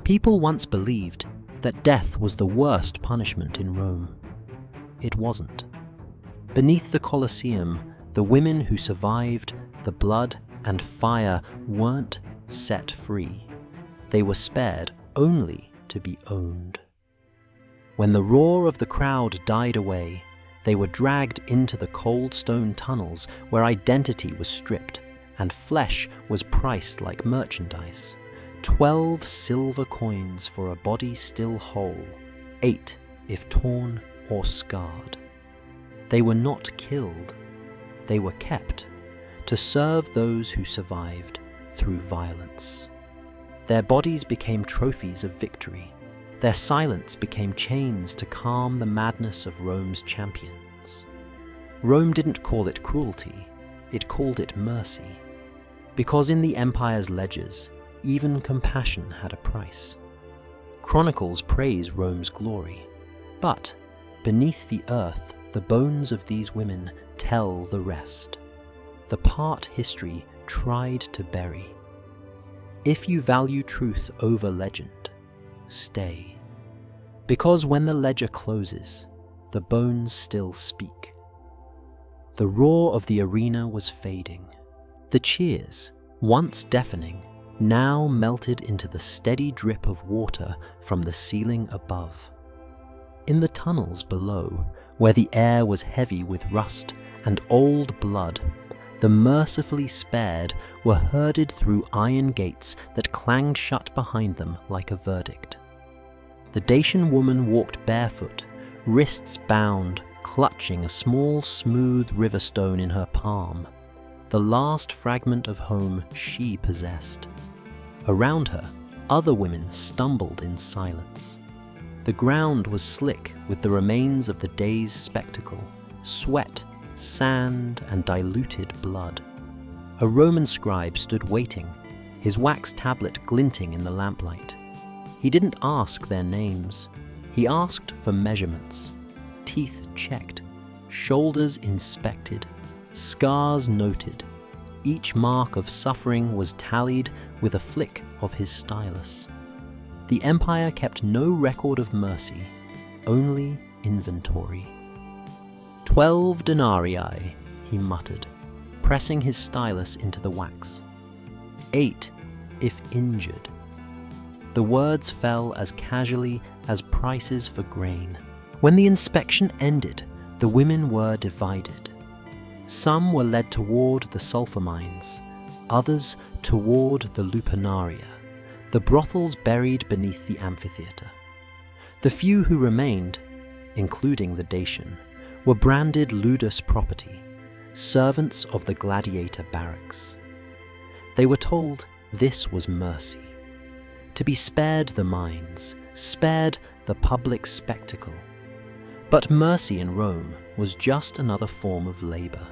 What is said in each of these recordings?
People once believed that death was the worst punishment in Rome. It wasn't. Beneath the Colosseum, the women who survived the blood and fire weren't set free. They were spared only to be owned. When the roar of the crowd died away, they were dragged into the cold stone tunnels where identity was stripped and flesh was priced like merchandise. 12 silver coins for a body still whole, 8 if torn or scarred. They were not killed, they were kept to serve those who survived through violence. Their bodies became trophies of victory. Their silence became chains to calm the madness of Rome's champions. Rome didn't call it cruelty, it called it mercy. Because in the empire's ledgers, even compassion had a price. Chronicles praise Rome's glory, but beneath the earth, the bones of these women tell the rest. The part history tried to bury. If you value truth over legend, stay. Because when the ledger closes, the bones still speak. The roar of the arena was fading. The cheers, once deafening, now melted into the steady drip of water from the ceiling above. In the tunnels below, where the air was heavy with rust and old blood, the mercifully spared were herded through iron gates that clanged shut behind them like a verdict. The Dacian woman walked barefoot, wrists bound, clutching a small, smooth river stone in her palm, the last fragment of home she possessed. Around her, other women stumbled in silence. The ground was slick with the remains of the day's spectacle, sweat, sand, and diluted blood. A Roman scribe stood waiting, his wax tablet glinting in the lamplight. He didn't ask their names. He asked for measurements. Teeth checked, shoulders inspected, scars noted. Each mark of suffering was tallied with a flick of his stylus. The empire kept no record of mercy, only inventory. 12 denarii, he muttered, pressing his stylus into the wax. 8 if injured. The words fell as casually as prices for grain. When the inspection ended, the women were divided. Some were led toward the sulfur mines, others toward the lupernaria, the brothels buried beneath the amphitheatre. The few who remained, including the Dacian, were branded ludus property, servants of the gladiator barracks. They were told this was mercy, to be spared the mines, spared the public spectacle. But mercy in Rome was just another form of labor.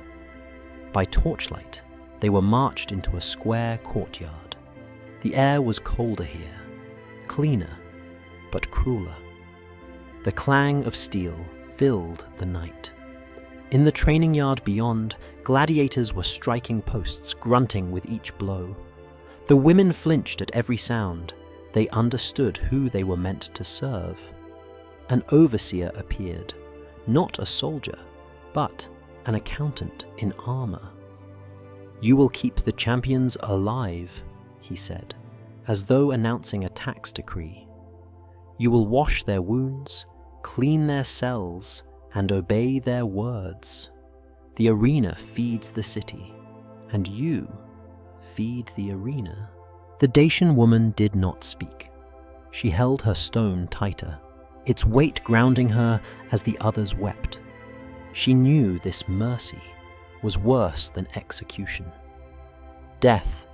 By torchlight, they were marched into a square courtyard. The air was colder here, cleaner, but crueler. The clang of steel filled the night. In the training yard beyond, gladiators were striking posts, grunting with each blow. The women flinched at every sound. They understood who they were meant to serve. An overseer appeared, not a soldier, but an accountant in armor. "You will keep the champions alive," he said, as though announcing a tax decree. "You will wash their wounds, clean their cells, and obey their words. The arena feeds the city, and you feed the arena." The Dacian woman did not speak. She held her stone tighter, its weight grounding her as the others wept. She knew this mercy was worse than execution. Death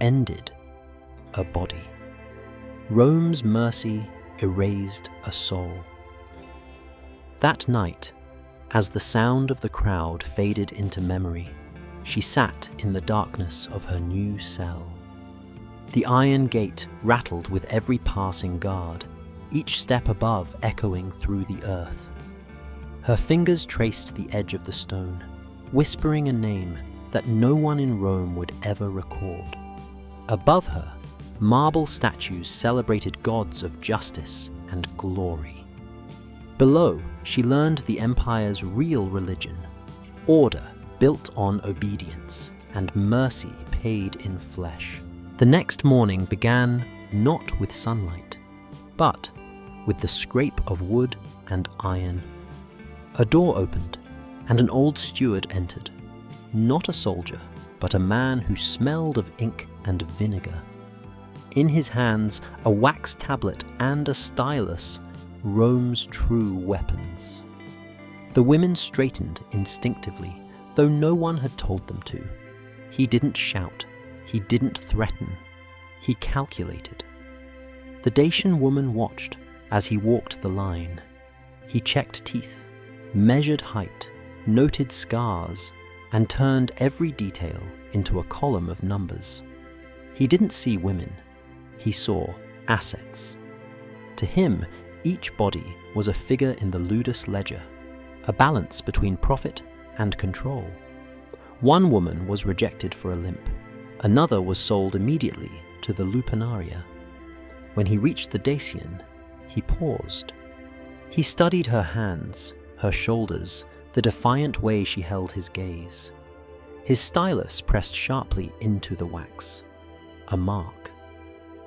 ended a body. Rome's mercy erased a soul. That night, as the sound of the crowd faded into memory, she sat in the darkness of her new cell. The iron gate rattled with every passing guard, each step above echoing through the earth. Her fingers traced the edge of the stone, whispering a name that no one in Rome would ever record. Above her, marble statues celebrated gods of justice and glory. Below, she learned the Empire's real religion, order built on obedience, and mercy paid in flesh. The next morning began not with sunlight, but with the scrape of wood and iron. A door opened, and an old steward entered, not a soldier, but a man who smelled of ink and vinegar. In his hands, a wax tablet and a stylus, Rome's true weapons. The women straightened instinctively, though no one had told them to. He didn't shout, he didn't threaten, he calculated. The Dacian woman watched as he walked the line. He checked teeth, measured height, noted scars, and turned every detail into a column of numbers. He didn't see women, he saw assets. To him, each body was a figure in the ludus ledger, a balance between profit and control. One woman was rejected for a limp, another was sold immediately to the lupernaria. When he reached the Dacian, he paused. He studied her hands, her shoulders, the defiant way she held his gaze. His stylus pressed sharply into the wax. A mark.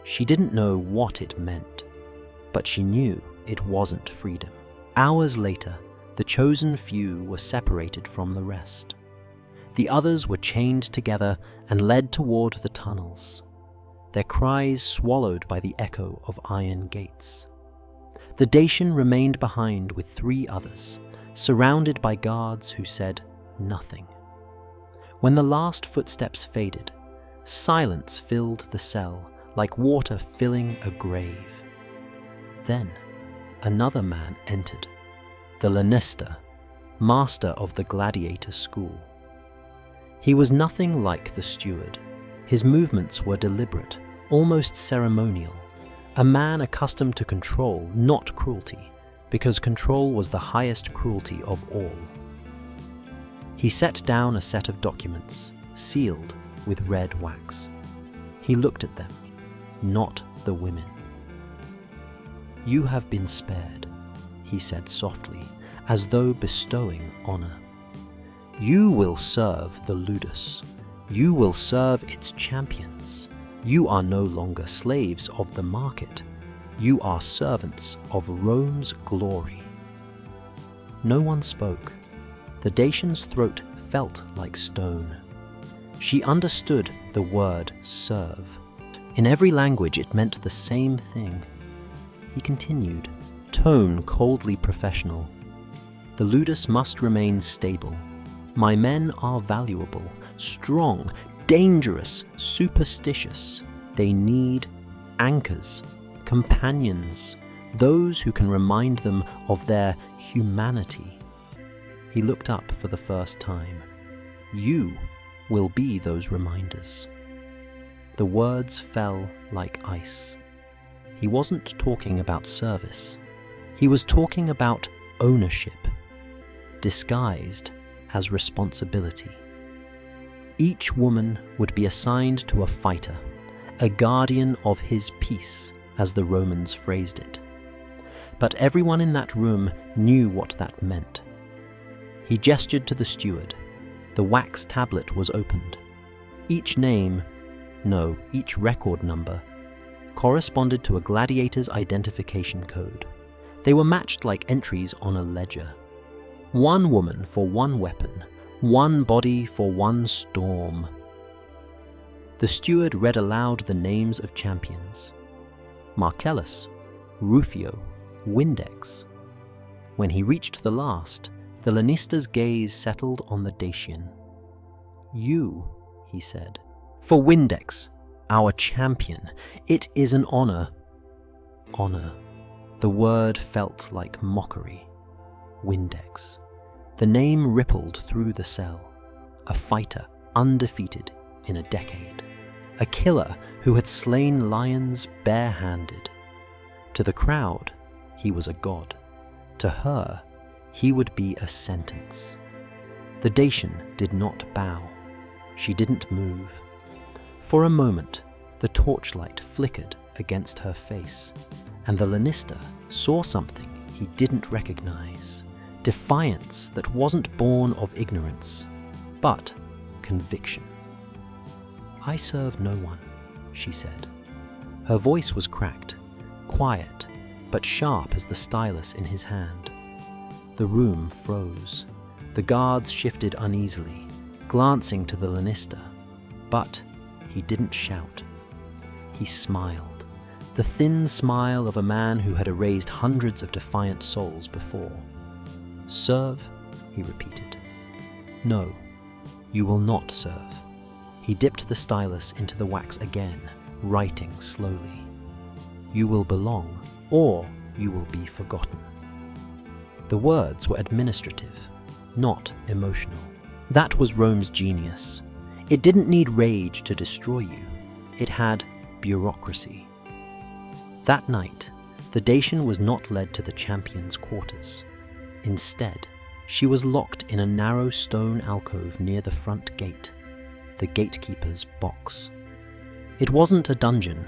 She didn't know what it meant, but she knew it wasn't freedom. Hours later, the chosen few were separated from the rest. The others were chained together and led toward the tunnels, their cries swallowed by the echo of iron gates. The Dacian remained behind with 3 others, surrounded by guards who said nothing. When the last footsteps faded, silence filled the cell like water filling a grave. Then another man entered, the Lanista, master of the Gladiator school. He was nothing like the steward. His movements were deliberate, almost ceremonial. A man accustomed to control, not cruelty, because control was the highest cruelty of all. He set down a set of documents, sealed with red wax. He looked at them, not the women. "You have been spared," he said softly, as though bestowing honor. "You will serve the ludus. You will serve its champions. You are no longer slaves of the market. You are servants of Rome's glory." No one spoke. The Dacian's throat felt like stone. She understood the word serve. In every language it meant the same thing. He continued, tone coldly professional. "The ludus must remain stable. My men are valuable, strong, dangerous, superstitious. They need anchors, companions, those who can remind them of their humanity." He looked up for the first time. "You will be those reminders." The words fell like ice. He wasn't talking about service. He was talking about ownership, disguised as responsibility. Each woman would be assigned to a fighter, a guardian of his peace, as the Romans phrased it. But everyone in that room knew what that meant. He gestured to the steward. The wax tablet was opened. Each record number, corresponded to a gladiator's identification code. They were matched like entries on a ledger. One woman for one weapon, one body for one storm. The steward read aloud the names of champions. Marcellus, Rufio, Windex. When he reached the last, the Lanista's gaze settled on the Dacian. "You," he said. "For Windex, our champion, it is an honor." Honor. The word felt like mockery. Windex. The name rippled through the cell. A fighter, undefeated in a decade. A killer who had slain lions bare-handed. To the crowd, he was a god. To her, he would be a sentence. The Dacian did not bow. She didn't move. For a moment, The torchlight flickered against her face, and the Lannister saw something he didn't recognize. Defiance that wasn't born of ignorance, but conviction. "I serve no one," she said. Her voice was cracked, quiet, but sharp as the stylus in his hand. The room froze. The guards shifted uneasily, glancing to the Lannister, but he didn't shout. He smiled, the thin smile of a man who had erased hundreds of defiant souls before. "Serve?" he repeated. "No, you will not serve." He dipped the stylus into the wax again, writing slowly. "You will belong, or you will be forgotten." The words were administrative, not emotional. That was Rome's genius. It didn't need rage to destroy you. It had bureaucracy. That night, the Dacian was not led to the champion's quarters. Instead, she was locked in a narrow stone alcove near the front gate, the gatekeeper's box. It wasn't a dungeon.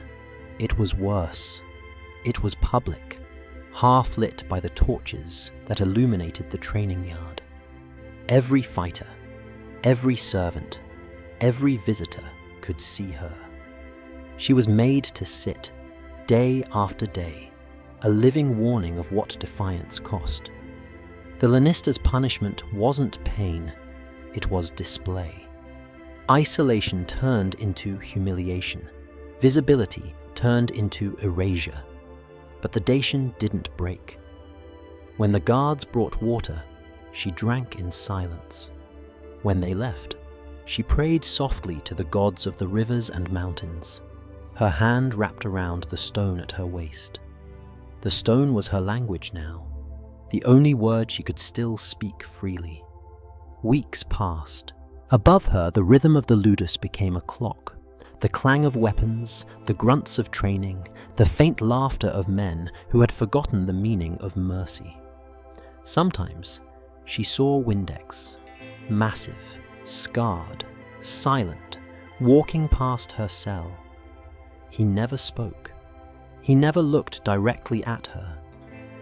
It was worse. It was public, half lit by the torches that illuminated the training yard. Every fighter, every servant, every visitor could see her. She was made to sit, day after day, a living warning of what defiance cost. The Lannister's punishment wasn't pain, it was display. Isolation turned into humiliation. Visibility turned into erasure. But the Dacian didn't break. When the guards brought water, she drank in silence. When they left, she prayed softly to the gods of the rivers and mountains, her hand wrapped around the stone at her waist. The stone was her language now, the only word she could still speak freely. Weeks passed. Above her, the rhythm of the ludus became a clock. The clang of weapons, the grunts of training, the faint laughter of men who had forgotten the meaning of mercy. Sometimes she saw Windex, massive, scarred, silent, walking past her cell. He never spoke. He never looked directly at her,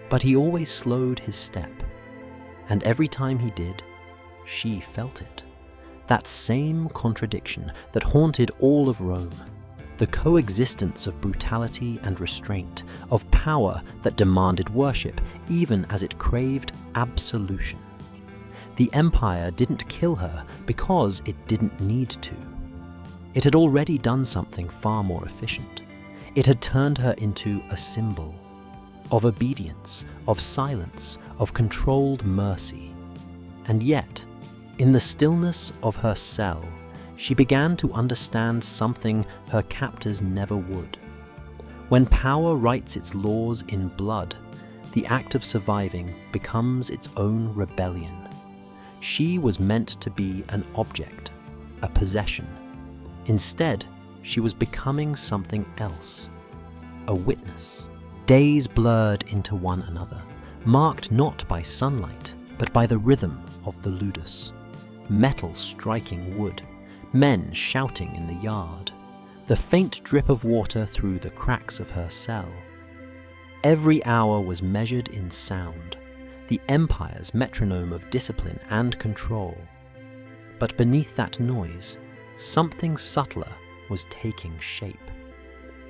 but he always slowed his step, and every time he did, she felt it. That same contradiction that haunted all of Rome, the coexistence of brutality and restraint, of power that demanded worship even as it craved absolution. The empire didn't kill her because it didn't need to. It had already done something far more efficient. It had turned her into a symbol of obedience, of silence, of controlled mercy. And yet, in the stillness of her cell, she began to understand something her captors never would. When power writes its laws in blood, the act of surviving becomes its own rebellion. She was meant to be an object, a possession. Instead, she was becoming something else, a witness. Days blurred into one another, marked not by sunlight, but by the rhythm of the ludus. Metal striking wood, men shouting in the yard, the faint drip of water through the cracks of her cell. Every hour was measured in sound, the empire's metronome of discipline and control. But beneath that noise, something subtler was taking shape.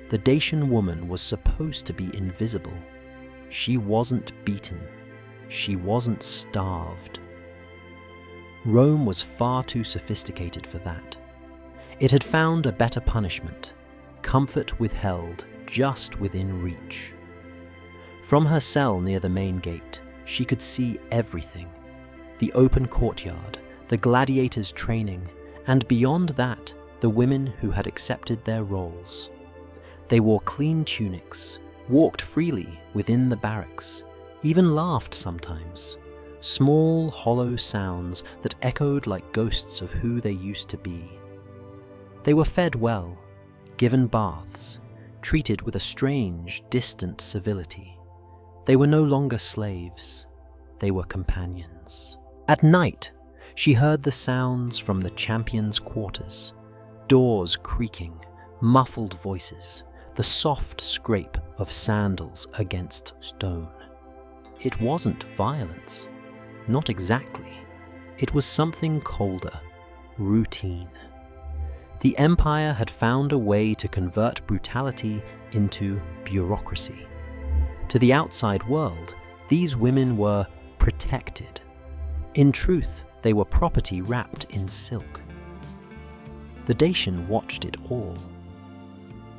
The Dacian woman was supposed to be invisible. She wasn't beaten. She wasn't starved. Rome was far too sophisticated for that. It had found a better punishment, comfort withheld just within reach. From her cell near the main gate, she could see everything. The open courtyard, the gladiators' training, and beyond that, the women who had accepted their roles. They wore clean tunics, walked freely within the barracks, even laughed sometimes. Small, hollow sounds that echoed like ghosts of who they used to be. They were fed well, given baths, treated with a strange, distant civility. They were no longer slaves. They were companions. At night, she heard the sounds from the champion's quarters, doors creaking, muffled voices, the soft scrape of sandals against stone. It wasn't violence. Not exactly. It was something colder, routine. The Empire had found a way to convert brutality into bureaucracy. To the outside world, these women were protected. In truth, they were property wrapped in silk. The Dacian watched it all.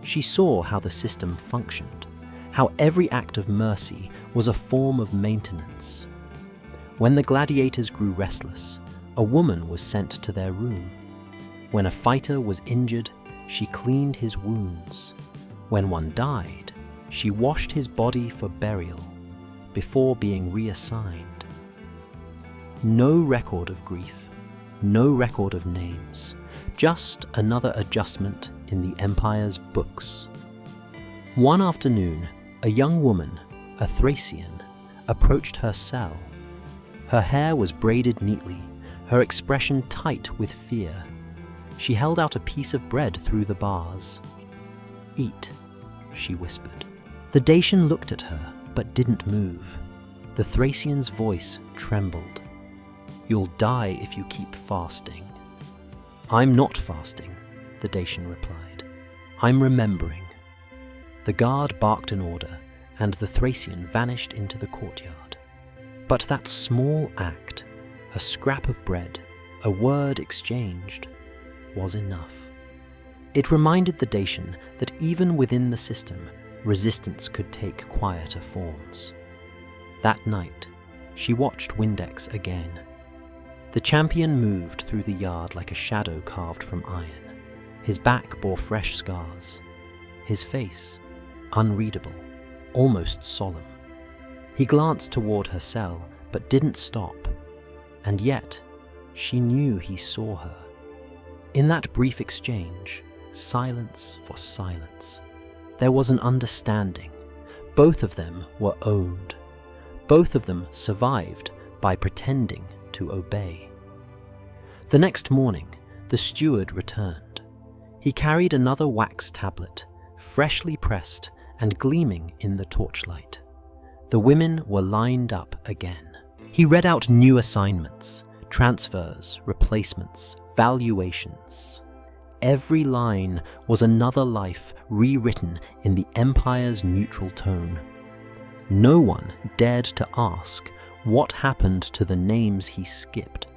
She saw how the system functioned, how every act of mercy was a form of maintenance. When the gladiators grew restless, a woman was sent to their room. When a fighter was injured, she cleaned his wounds. When one died, she washed his body for burial before being reassigned. No record of grief, no record of names, just another adjustment in the Empire's books. One afternoon, a young woman, a Thracian, approached her cell. Her hair was braided neatly, her expression tight with fear. She held out a piece of bread through the bars. "Eat," she whispered. The Dacian looked at her, but didn't move. The Thracian's voice trembled. "You'll die if you keep fasting." "I'm not fasting," the Dacian replied. "I'm remembering." The guard barked an order, and the Thracian vanished into the courtyard. But that small act, a scrap of bread, a word exchanged, was enough. It reminded the Dacian that even within the system, resistance could take quieter forms. That night, she watched Windex again. The champion moved through the yard like a shadow carved from iron. His back bore fresh scars. His face, unreadable, almost solemn. He glanced toward her cell, but didn't stop. And yet, she knew he saw her. In that brief exchange, silence for silence, there was an understanding. Both of them were owned. Both of them survived by pretending to obey. The next morning, the steward returned. He carried another wax tablet, freshly pressed and gleaming in the torchlight. The women were lined up again. He read out new assignments, transfers, replacements, valuations. Every line was another life rewritten in the Empire's neutral tone. No one dared to ask what happened to the names he skipped.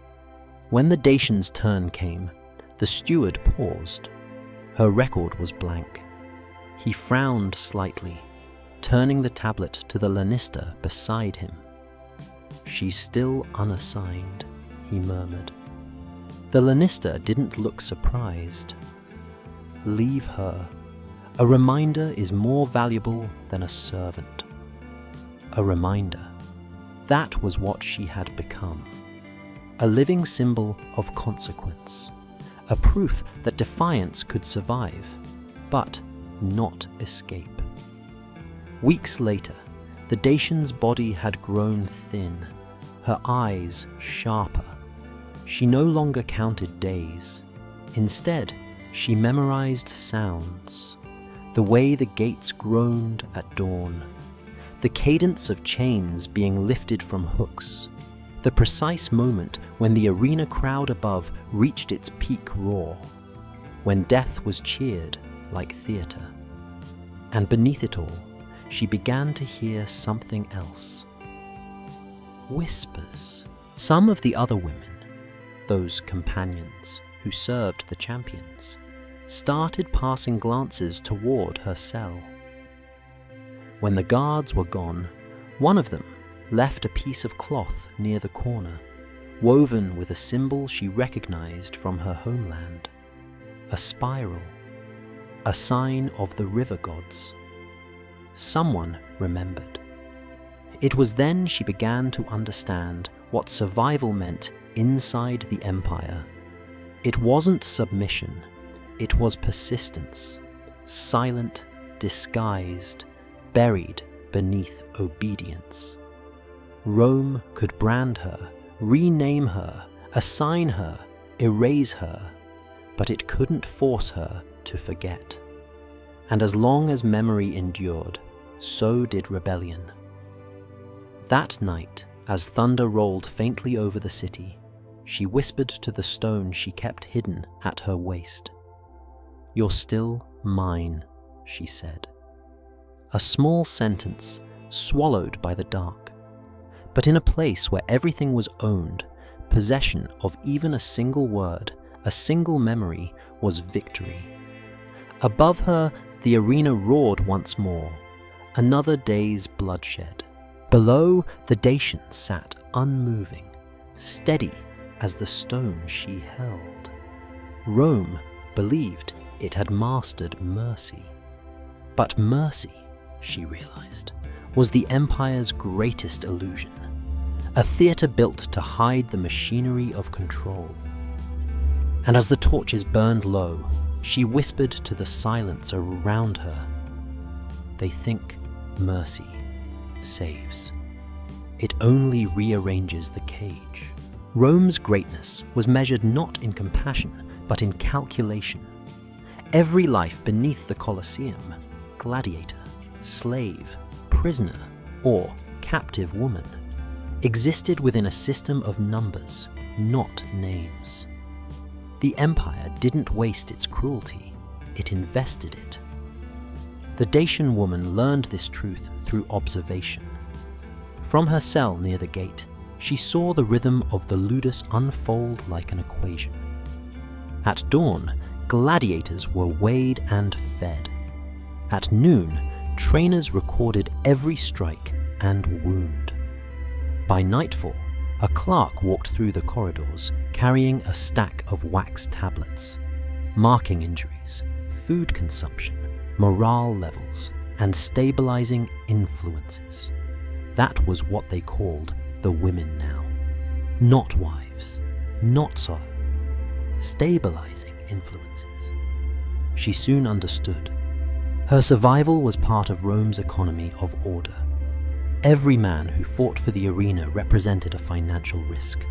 When the Dacian's turn came, the steward paused. Her record was blank. He frowned slightly, turning the tablet to the Lannister beside him. "She's still unassigned," he murmured. The Lannister didn't look surprised. "Leave her. A reminder is more valuable than a servant." A reminder. That was what she had become. A living symbol of consequence. A proof that defiance could survive, but not escape. Weeks later, the Dacian's body had grown thin, her eyes sharper. She no longer counted days. Instead, she memorized sounds. The way the gates groaned at dawn. The cadence of chains being lifted from hooks. The precise moment when the arena crowd above reached its peak roar. When death was cheered like theatre. And beneath it all, she began to hear something else. Whispers. Some of the other women, those companions who served the champions, started passing glances toward her cell. When the guards were gone, one of them left a piece of cloth near the corner, woven with a symbol she recognized from her homeland. A spiral. A sign of the river gods. Someone remembered. It was then she began to understand what survival meant inside the Empire. It wasn't submission, it was persistence, silent, disguised, buried beneath obedience. Rome could brand her, rename her, assign her, erase her, but it couldn't force her to forget. and as long as memory endured, so did rebellion. That night, as thunder rolled faintly over the city, she whispered to the stone she kept hidden at her waist. "You're still mine," she said. A small sentence, swallowed by the dark, but in a place where everything was owned, possession of even a single word, a single memory, was victory. Above her, the arena roared once more, another day's bloodshed. Below, the Dacians sat unmoving, steady as the stone she held. Rome believed it had mastered mercy. But mercy, she realized, was the empire's greatest illusion, a theater built to hide the machinery of control. And as the torches burned low, she whispered to the silence around her, "They think mercy saves. It only rearranges the cage." Rome's greatness was measured not in compassion, but in calculation. Every life beneath the Colosseum, gladiator, slave, prisoner, or captive woman, existed within a system of numbers, not names. The empire didn't waste its cruelty, it invested it. The Dacian woman learned this truth through observation. From her cell near the gate, she saw the rhythm of the ludus unfold like an equation. At dawn, gladiators were weighed and fed. At noon, trainers recorded every strike and wound. By nightfall, a clerk walked through the corridors carrying a stack of wax tablets, marking injuries, food consumption, morale levels, and stabilizing influences. That was what they called the women now. Not wives, not so. Stabilizing influences. She soon understood. Her survival was part of Rome's economy of order. Every man who fought for the arena represented a financial risk,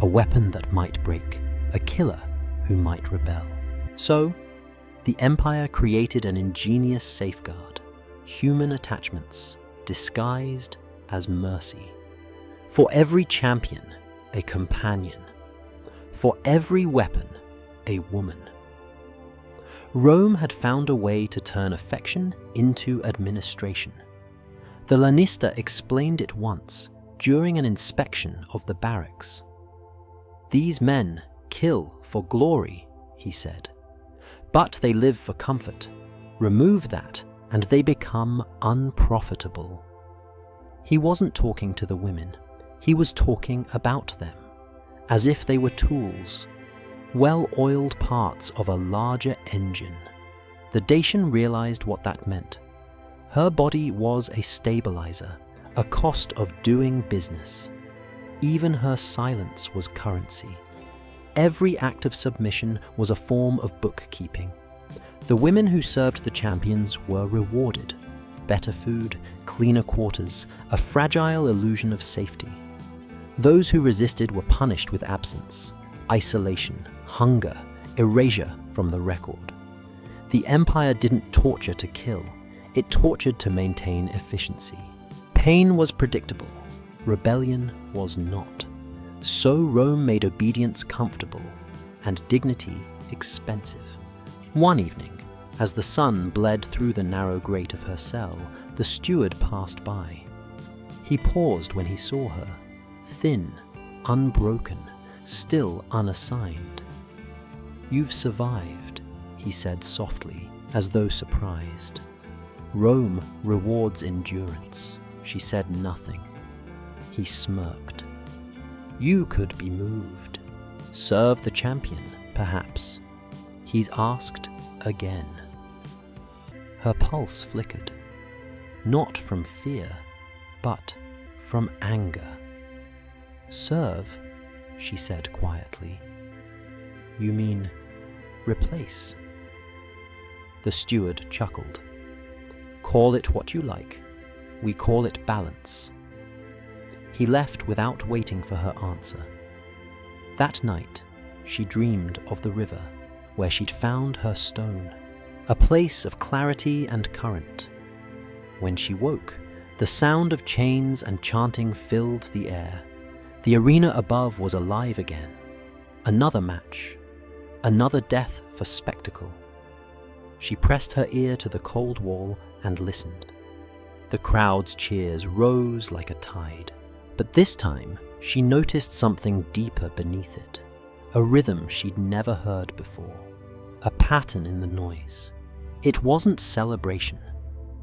a weapon that might break, a killer who might rebel. So, the empire created an ingenious safeguard, human attachments, disguised as mercy. For every champion, a companion. For every weapon, a woman. Rome had found a way to turn affection into administration. The Lanista explained it once during an inspection of the barracks. "These men kill for glory," he said, "but they live for comfort. Remove that, and they become unprofitable." He wasn't talking to the women. He was talking about them, as if they were tools, well-oiled parts of a larger engine. The Dacian realized what that meant. Her body was a stabilizer, a cost of doing business. Even her silence was currency. Every act of submission was a form of bookkeeping. The women who served the champions were rewarded. Better food, cleaner quarters, a fragile illusion of safety. Those who resisted were punished with absence, isolation, hunger, erasure from the record. The empire didn't torture to kill, it tortured to maintain efficiency. Pain was predictable, rebellion was not. So Rome made obedience comfortable and dignity expensive. One evening, as the sun bled through the narrow grate of her cell, the steward passed by. He paused when he saw her, thin, unbroken, still unassigned. "You've survived," he said softly, as though surprised. "Rome rewards endurance." She said nothing. He smirked. "You could be moved. Serve the champion, perhaps." He's asked again. Her pulse flickered. Not from fear, but from anger. "Serve," she said quietly. "You mean replace?" The steward chuckled. "Call it what you like. We call it balance." He left without waiting for her answer. That night, she dreamed of the river where she'd found her stone, a place of clarity and current. When she woke, the sound of chains and chanting filled the air. The arena above was alive again. Another match. Another death for spectacle. She pressed her ear to the cold wall and listened. The crowd's cheers rose like a tide. But this time, she noticed something deeper beneath it. A rhythm she'd never heard before. A pattern in the noise. It wasn't celebration.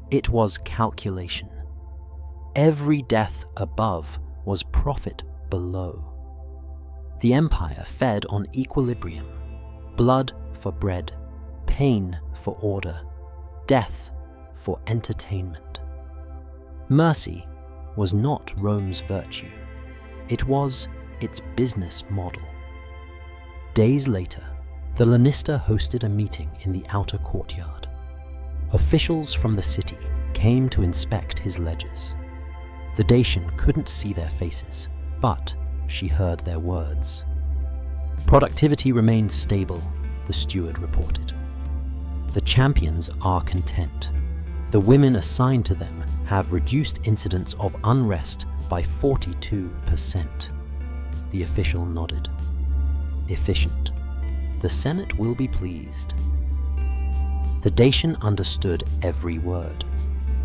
It was calculation. Every death above was profit below. The empire fed on equilibrium. Blood for bread, pain for order, death for entertainment. Mercy was not Rome's virtue. It was its business model. Days later, the Lannister hosted a meeting in the outer courtyard. Officials from the city came to inspect his ledgers. The Dacian couldn't see their faces, but she heard their words. Productivity remains stable, the steward reported. The champions are content. The women assigned to them have reduced incidents of unrest by 42%. The official nodded. Efficient. The Senate will be pleased. The Dacian understood every word.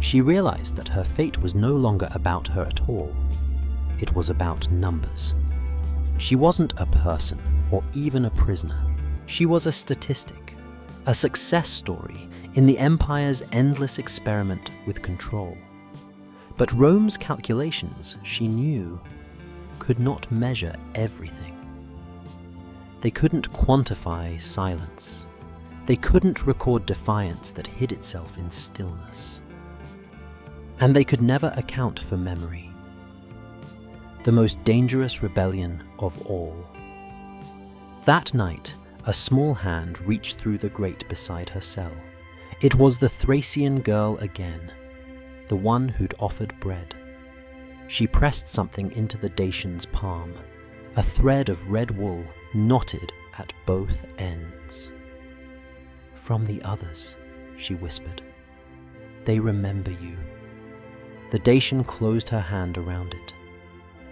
She realized that her fate was no longer about her at all. It was about numbers. She wasn't a person or even a prisoner. She was a statistic, a success story in the empire's endless experiment with control. But Rome's calculations, she knew, could not measure everything. They couldn't quantify silence. They couldn't record defiance that hid itself in stillness. And they could never account for memory. The most dangerous rebellion of all. That night, a small hand reached through the grate beside her cell. It was the Thracian girl again, the one who'd offered bread. She pressed something into the Dacian's palm, a thread of red wool knotted at both ends. "From the others," she whispered. "They remember you." The Dacian closed her hand around it.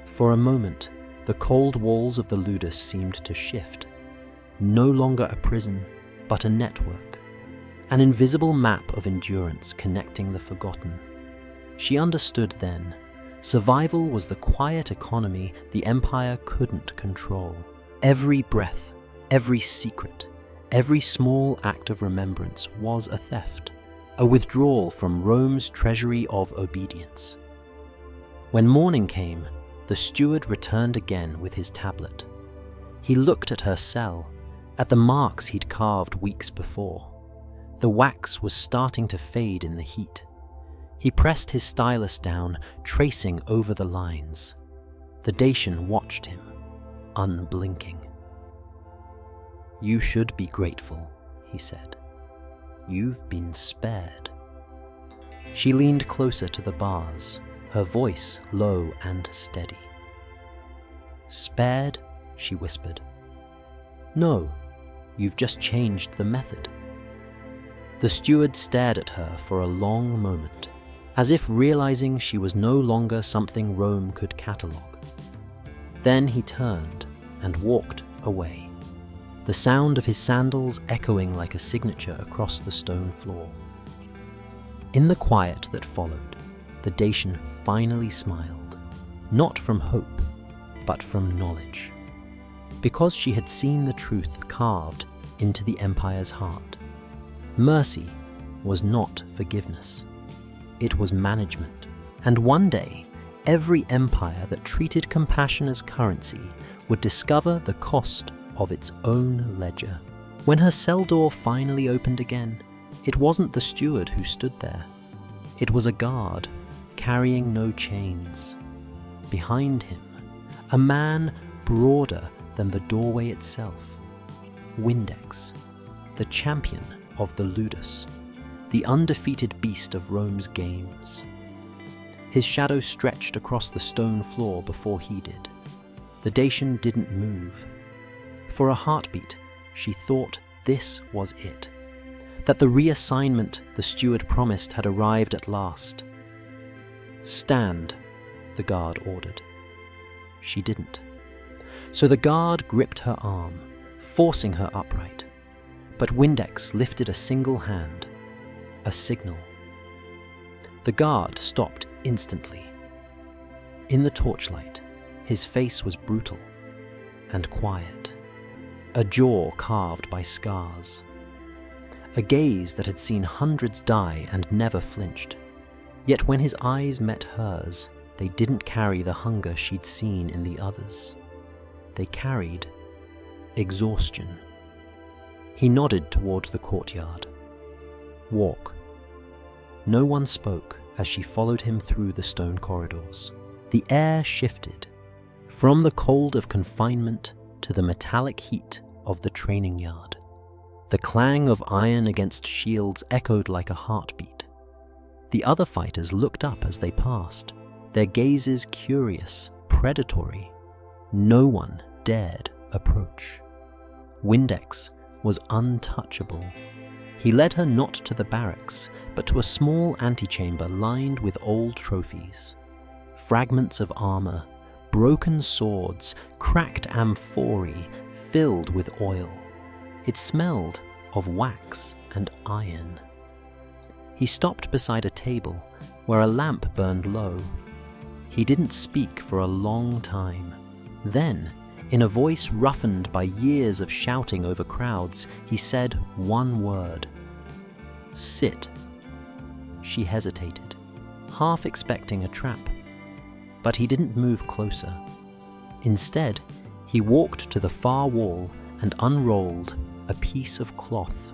For a moment, the cold walls of the ludus seemed to shift. No longer a prison, but a network. An invisible map of endurance connecting the forgotten. She understood then. Survival was the quiet economy the empire couldn't control. Every breath, every secret, every small act of remembrance was a theft, a withdrawal from Rome's treasury of obedience. When morning came, the steward returned again with his tablet. He looked at her cell, at the marks he'd carved weeks before. The wax was starting to fade in the heat. He pressed his stylus down, tracing over the lines. The Dacian watched him, unblinking. "You should be grateful," he said. "You've been spared." She leaned closer to the bars, her voice low and steady. "Spared?" she whispered. "No, you've just changed the method." The steward stared at her for a long moment, as if realizing she was no longer something Rome could catalogue. Then he turned and walked away, the sound of his sandals echoing like a signature across the stone floor. In the quiet that followed, the Dacian finally smiled, not from hope, but from knowledge, because she had seen the truth carved into the empire's heart. Mercy was not forgiveness. It was management, and one day, every empire that treated compassion as currency would discover the cost of its own ledger. When her cell door finally opened again, it wasn't the steward who stood there. It was a guard, carrying no chains. Behind him, a man broader than the doorway itself. Windex, the champion of the ludus, the undefeated beast of Rome's games. His shadow stretched across the stone floor before he did. The Dacian didn't move. For a heartbeat, she thought this was it. that the reassignment the steward promised had arrived at last. "Stand," the guard ordered. She didn't. So the guard gripped her arm, forcing her upright. But Windex lifted a single hand, a signal. The guard stopped instantly. In the torchlight, his face was brutal and quiet, a jaw carved by scars, a gaze that had seen hundreds die and never flinched. Yet when his eyes met hers, they didn't carry the hunger she'd seen in the others. They carried exhaustion. He nodded toward the courtyard. "Walk." No one spoke as she followed him through the stone corridors. The air shifted from the cold of confinement to the metallic heat of the training yard. The clang of iron against shields echoed like a heartbeat. The other fighters looked up as they passed, their gazes curious, predatory. No one dared approach. Windex was untouchable. He led her not to the barracks, but to a small antechamber lined with old trophies. Fragments of armor, broken swords, cracked amphorae filled with oil. It smelled of wax and iron. He stopped beside a table where a lamp burned low. He didn't speak for a long time. Then, in a voice roughened by years of shouting over crowds, he said one word. "Sit." She hesitated, half expecting a trap. But he didn't move closer. Instead, he walked to the far wall and unrolled a piece of cloth.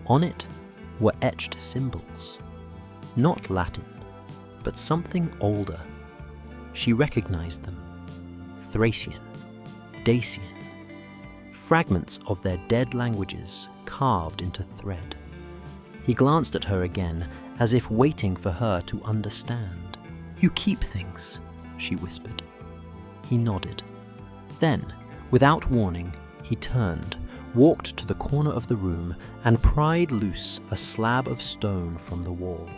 On it were etched symbols. Not Latin, but something older. She recognized them. Thracian, Dacian. Fragments of their dead languages carved into thread. He glanced at her again, as if waiting for her to understand. "You keep things," she whispered. He nodded. Then, without warning, he turned, walked to the corner of the room, and pried loose a slab of stone from the wall.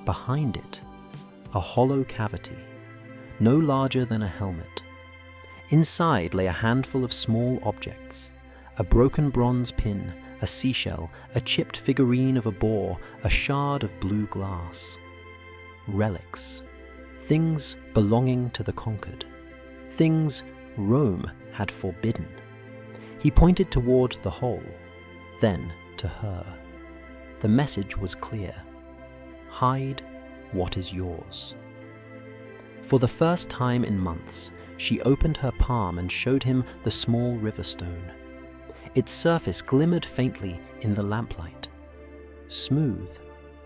Behind it, a hollow cavity, no larger than a helmet. Inside lay a handful of small objects, a broken bronze pin, a seashell, a chipped figurine of a boar, a shard of blue glass. Relics. Things belonging to the conquered. Things Rome had forbidden. He pointed toward the hole, then to her. The message was clear. Hide what is yours. For the first time in months, she opened her palm and showed him the small river stone. Its surface glimmered faintly in the lamplight. Smooth,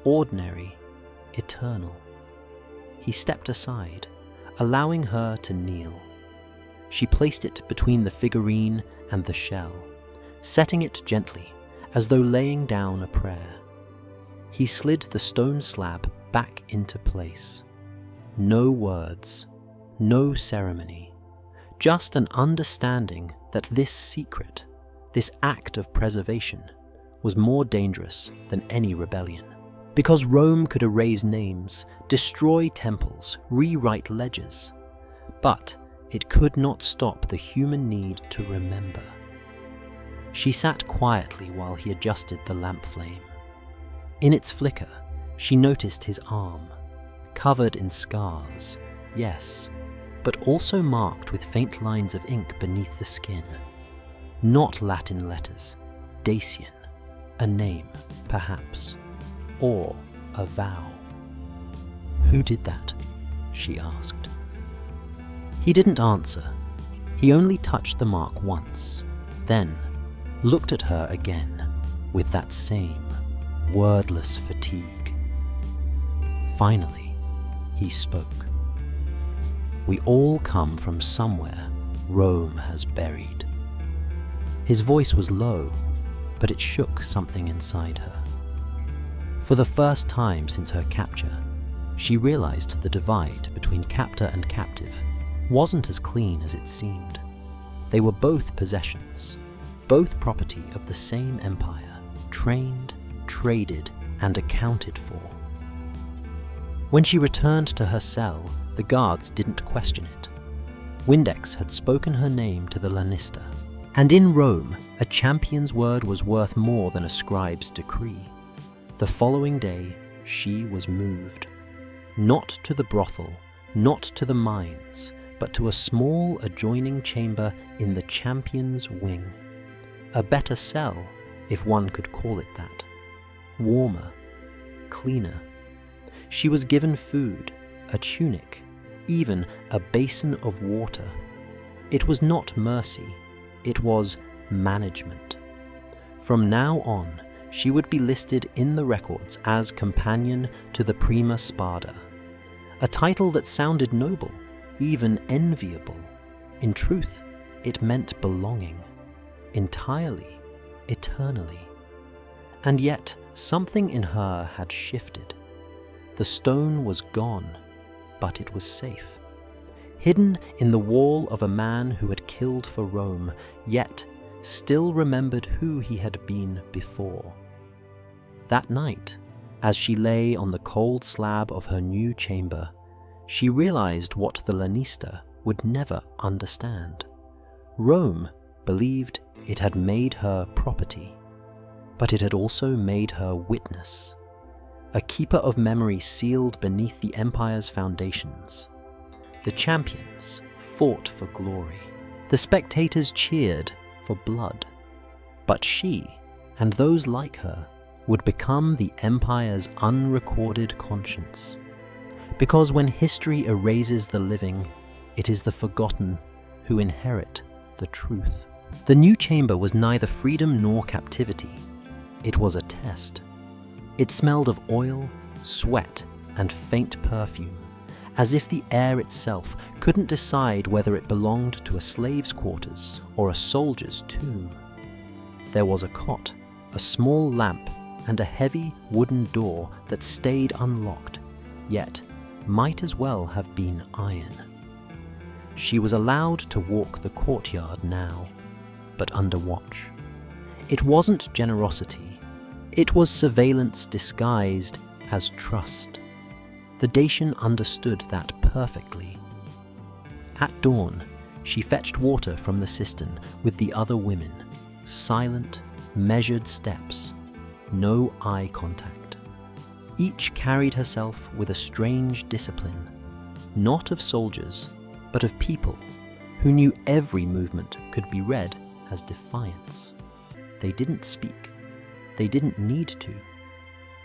ordinary, eternal. He stepped aside, allowing her to kneel. She placed it between the figurine and the shell, setting it gently, as though laying down a prayer. He slid the stone slab back into place. No words, no ceremony, just an understanding that this secret, this act of preservation, was more dangerous than any rebellion. Because Rome could erase names, destroy temples, rewrite ledgers. But it could not stop the human need to remember. She sat quietly while he adjusted the lamp flame. In its flicker, she noticed his arm, covered in scars, yes, but also marked with faint lines of ink beneath the skin. Not Latin letters, Dacian, a name, perhaps. Or a vow. "Who did that?" she asked. He didn't answer. He only touched the mark once, then looked at her again with that same wordless fatigue. Finally, he spoke. "We all come from somewhere Rome has buried." His voice was low, but it shook something inside her. For the first time since her capture, she realized the divide between captor and captive wasn't as clean as it seemed. They were both possessions, both property of the same empire, trained traded, and accounted for. When she returned to her cell, the guards didn't question it. Windex had spoken her name to the Lanista, and in Rome, a champion's word was worth more than a scribe's decree. The following day, she was moved. Not to the brothel, not to the mines, but to a small adjoining chamber in the champion's wing. A better cell, if one could call it that. Warmer, cleaner. She was given food, a tunic, even a basin of water. It was not mercy, it was management. From now on, she would be listed in the records as companion to the Prima Spada, a title that sounded noble, even enviable. In truth, it meant belonging, entirely, eternally. And yet, something in her had shifted. The stone was gone, but it was safe. Hidden in the wall of a man who had killed for Rome, yet still remembered who he had been before. That night, as she lay on the cold slab of her new chamber, she realized what the Lanista would never understand. Rome believed it had made her property, but it had also made her witness, a keeper of memory sealed beneath the empire's foundations. The champions fought for glory. The spectators cheered for blood. But she, and those like her, would become the empire's unrecorded conscience. Because when history erases the living, it is the forgotten who inherit the truth. The new chamber was neither freedom nor captivity. It was a test. It smelled of oil, sweat, and faint perfume, as if the air itself couldn't decide whether it belonged to a slave's quarters or a soldier's tomb. There was a cot, a small lamp, and a heavy wooden door that stayed unlocked, yet might as well have been iron. She was allowed to walk the courtyard now, but under watch. It wasn't generosity, it was surveillance disguised as trust. The Dacian understood that perfectly. At dawn, she fetched water from the cistern with the other women, silent, measured steps, no eye contact. Each carried herself with a strange discipline, not of soldiers, but of people who knew every movement could be read as defiance. They didn't speak. They didn't need to.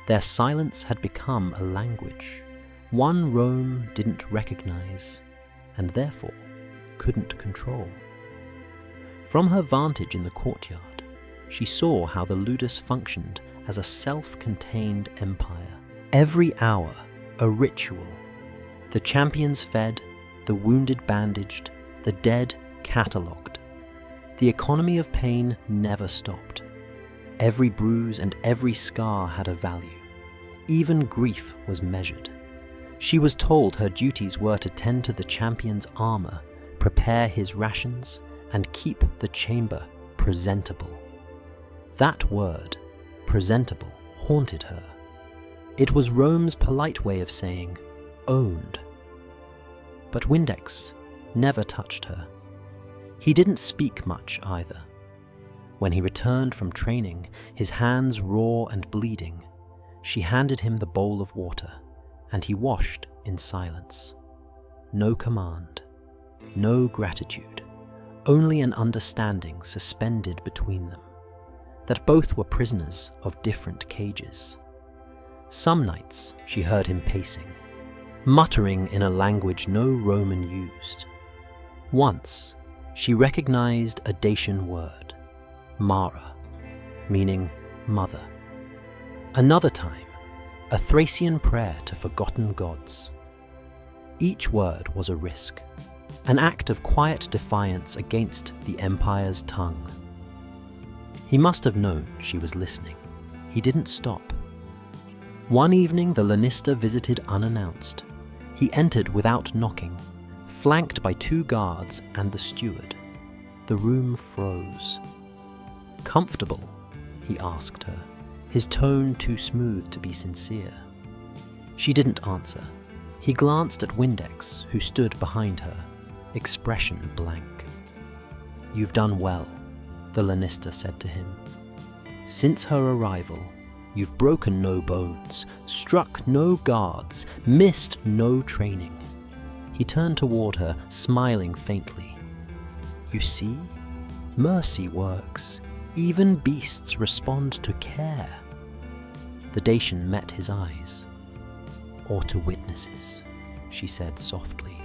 Their silence had become a language, one Rome didn't recognize, and therefore couldn't control. From her vantage in the courtyard, she saw how the ludus functioned as a self-contained empire. Every hour, a ritual. The champions fed, the wounded bandaged, the dead catalogued. The economy of pain never stopped. Every bruise and every scar had a value. Even grief was measured. She was told her duties were to tend to the champion's armor, prepare his rations, and keep the chamber presentable. That word, presentable, haunted her. It was Rome's polite way of saying, owned. But Windex never touched her. He didn't speak much either. When he returned from training, his hands raw and bleeding, she handed him the bowl of water, and he washed in silence. No command, no gratitude, only an understanding suspended between them, that both were prisoners of different cages. Some nights she heard him pacing, muttering in a language no Roman used. Once she recognized a Dacian word, Mara, meaning mother. Another time, a Thracian prayer to forgotten gods. Each word was a risk, an act of quiet defiance against the empire's tongue. He must have known she was listening. He didn't stop. One evening the Lanista visited unannounced. He entered without knocking, flanked by 2 guards and the steward. The room froze. "Comfortable?" he asked her. his tone too smooth to be sincere. She didn't answer. He glanced at Windex, who stood behind her, expression blank. "You've done well," the Lannister said to him. "Since her arrival, you've broken no bones, struck no guards, missed no training." He turned toward her, smiling faintly. "You see? Mercy works. Even beasts respond to care." The Dacian met his eyes. "Or to witnesses," she said softly.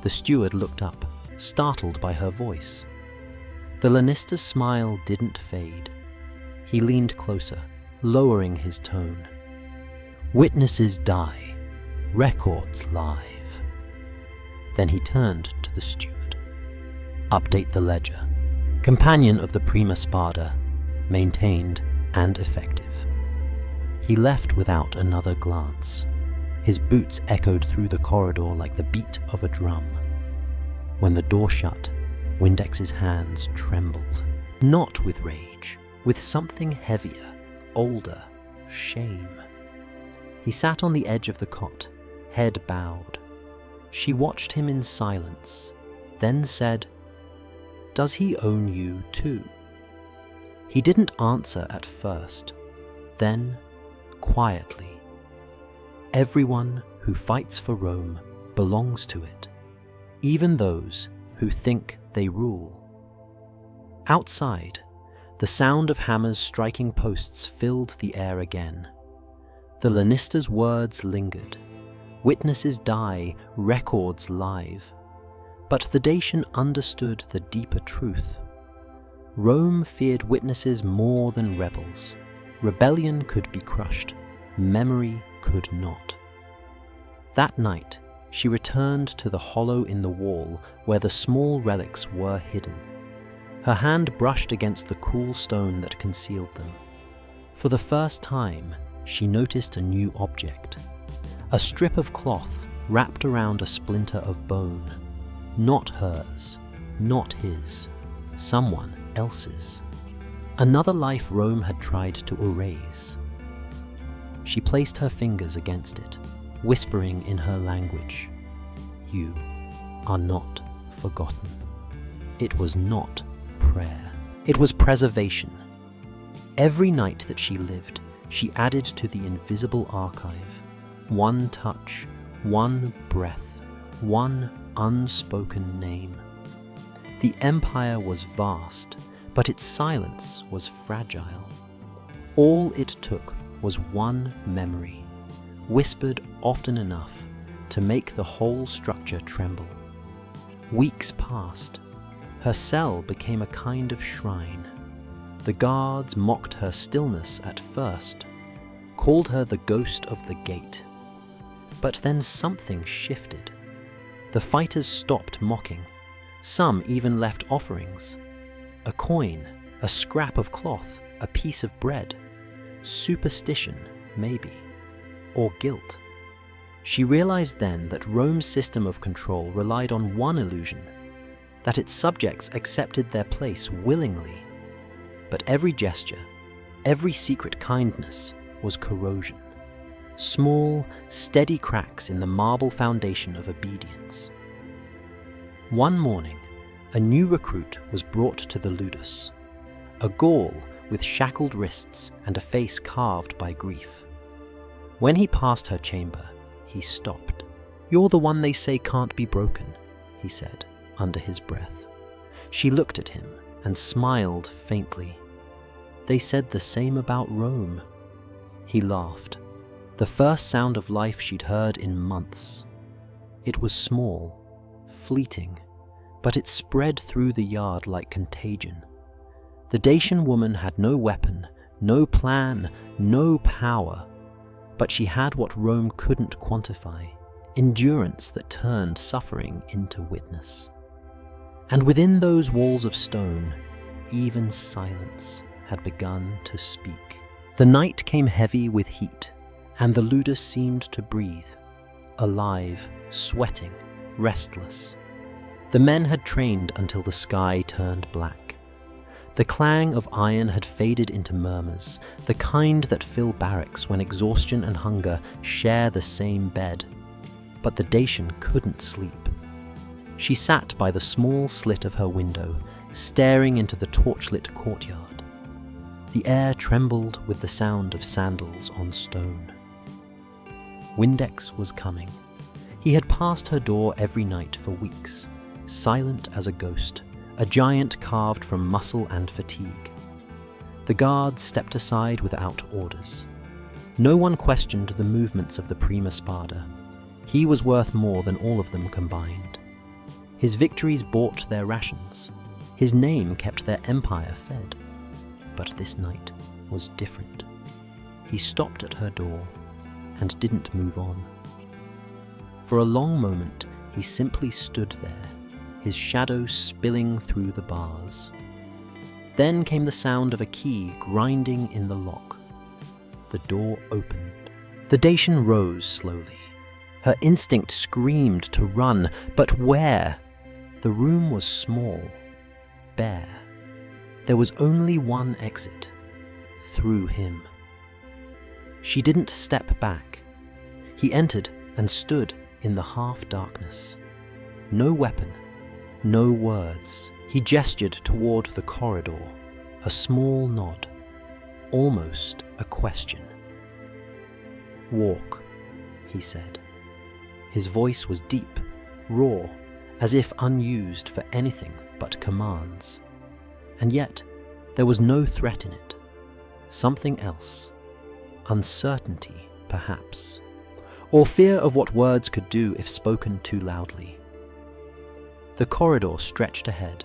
The steward looked up, startled by her voice. The Lannister's smile didn't fade. He leaned closer, lowering his tone. "Witnesses die, records live." Then he turned to the steward. "Update the ledger. Companion of the Prima Spada, maintained and effective." He left without another glance. His boots echoed through the corridor like the beat of a drum. When the door shut, Windex's hands trembled. Not with rage, with something heavier, older, shame. He sat on the edge of the cot, head bowed. She watched him in silence, then said, "Does he own you too?" He didn't answer at first. Then, quietly, "Everyone who fights for Rome belongs to it, even those who think they rule." Outside, the sound of hammers striking posts filled the air again. The Lannister's words lingered. Witnesses die, records live. But the Dacian understood the deeper truth. Rome feared witnesses more than rebels. Rebellion could be crushed. Memory could not. That night, she returned to the hollow in the wall where the small relics were hidden. Her hand brushed against the cool stone that concealed them. For the first time, she noticed a new object. A strip of cloth wrapped around a splinter of bone. Not hers, not his, someone else's. Another life Rome had tried to erase. She placed her fingers against it, whispering in her language, "You are not forgotten." It was not prayer. It was preservation. Every night that she lived, she added to the invisible archive. One touch, one breath, one unspoken name. The empire was vast, but its silence was fragile. All it took was one memory, whispered often enough to make the whole structure tremble. Weeks passed. Her cell became a kind of shrine. The guards mocked her stillness at first, called her the ghost of the gate. But then something shifted. The fighters stopped mocking. Some even left offerings. A coin, a scrap of cloth, a piece of bread. Superstition, maybe. Or guilt. She realized then that Rome's system of control relied on one illusion, that its subjects accepted their place willingly. But every gesture, every secret kindness was corrosion. Small, steady cracks in the marble foundation of obedience. One morning, a new recruit was brought to the Ludus, a Gaul with shackled wrists and a face carved by grief. When he passed her chamber, he stopped. "You're the one they say can't be broken," he said, under his breath. She looked at him and smiled faintly. "They said the same about Rome." He laughed, the first sound of life she'd heard in months. It was small, fleeting, but it spread through the yard like contagion. The Dacian woman had no weapon, no plan, no power, but she had what Rome couldn't quantify, endurance that turned suffering into witness. And within those walls of stone, even silence had begun to speak. The night came heavy with heat, and the Ludus seemed to breathe, alive, sweating, restless. The men had trained until the sky turned black. The clang of iron had faded into murmurs, the kind that fill barracks when exhaustion and hunger share the same bed. But the Dacian couldn't sleep. She sat by the small slit of her window, staring into the torchlit courtyard. The air trembled with the sound of sandals on stone. Windex was coming. He had passed her door every night for weeks, silent as a ghost, a giant carved from muscle and fatigue. The guards stepped aside without orders. No one questioned the movements of the prima spada. He was worth more than all of them combined. His victories bought their rations. His name kept their empire fed. But this night was different. He stopped at her door and didn't move on. For a long moment, he simply stood there, his shadow spilling through the bars. Then came the sound of a key grinding in the lock. The door opened. The Dacian rose slowly. Her instinct screamed to run, but where? The room was small, bare. There was only one exit, through him. She didn't step back. He entered and stood in the half-darkness. No weapon, no words. He gestured toward the corridor, a small nod, almost a question. "Walk," he said. His voice was deep, raw, as if unused for anything but commands. And yet, there was no threat in it. Something else. Uncertainty, perhaps. Or fear of what words could do if spoken too loudly. The corridor stretched ahead,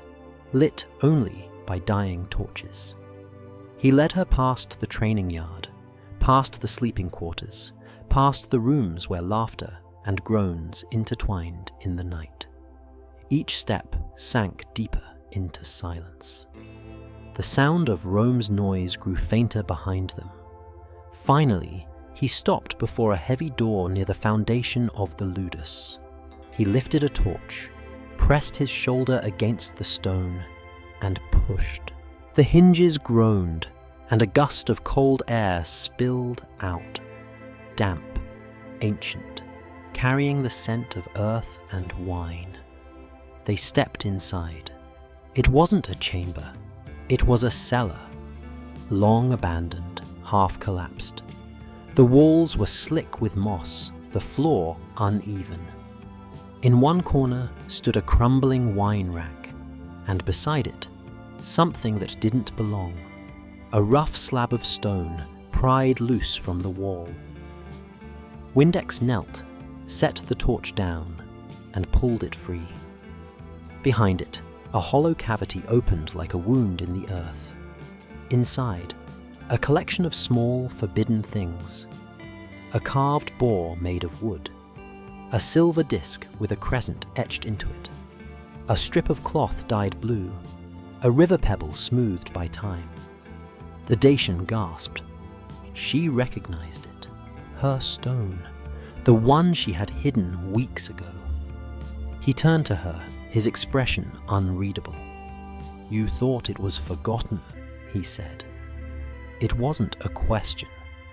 lit only by dying torches. He led her past the training yard, past the sleeping quarters, past the rooms where laughter and groans intertwined in the night. Each step sank deeper into silence. The sound of Rome's noise grew fainter behind them. Finally, he stopped before a heavy door near the foundation of the ludus. He lifted a torch, pressed his shoulder against the stone, and pushed. The hinges groaned, and a gust of cold air spilled out, damp, ancient, carrying the scent of earth and wine. They stepped inside. It wasn't a chamber. It was a cellar, long abandoned, half collapsed. The walls were slick with moss, the floor uneven. In one corner stood a crumbling wine rack, and beside it, something that didn't belong, a rough slab of stone pried loose from the wall. Windex knelt, set the torch down, and pulled it free. Behind it, a hollow cavity opened like a wound in the earth. Inside, a collection of small, forbidden things. A carved boar made of wood. A silver disc with a crescent etched into it. A strip of cloth dyed blue. A river pebble smoothed by time. The Dacian gasped. She recognized it. Her stone. The one she had hidden weeks ago. He turned to her, his expression unreadable. "You thought it was forgotten," he said. It wasn't a question.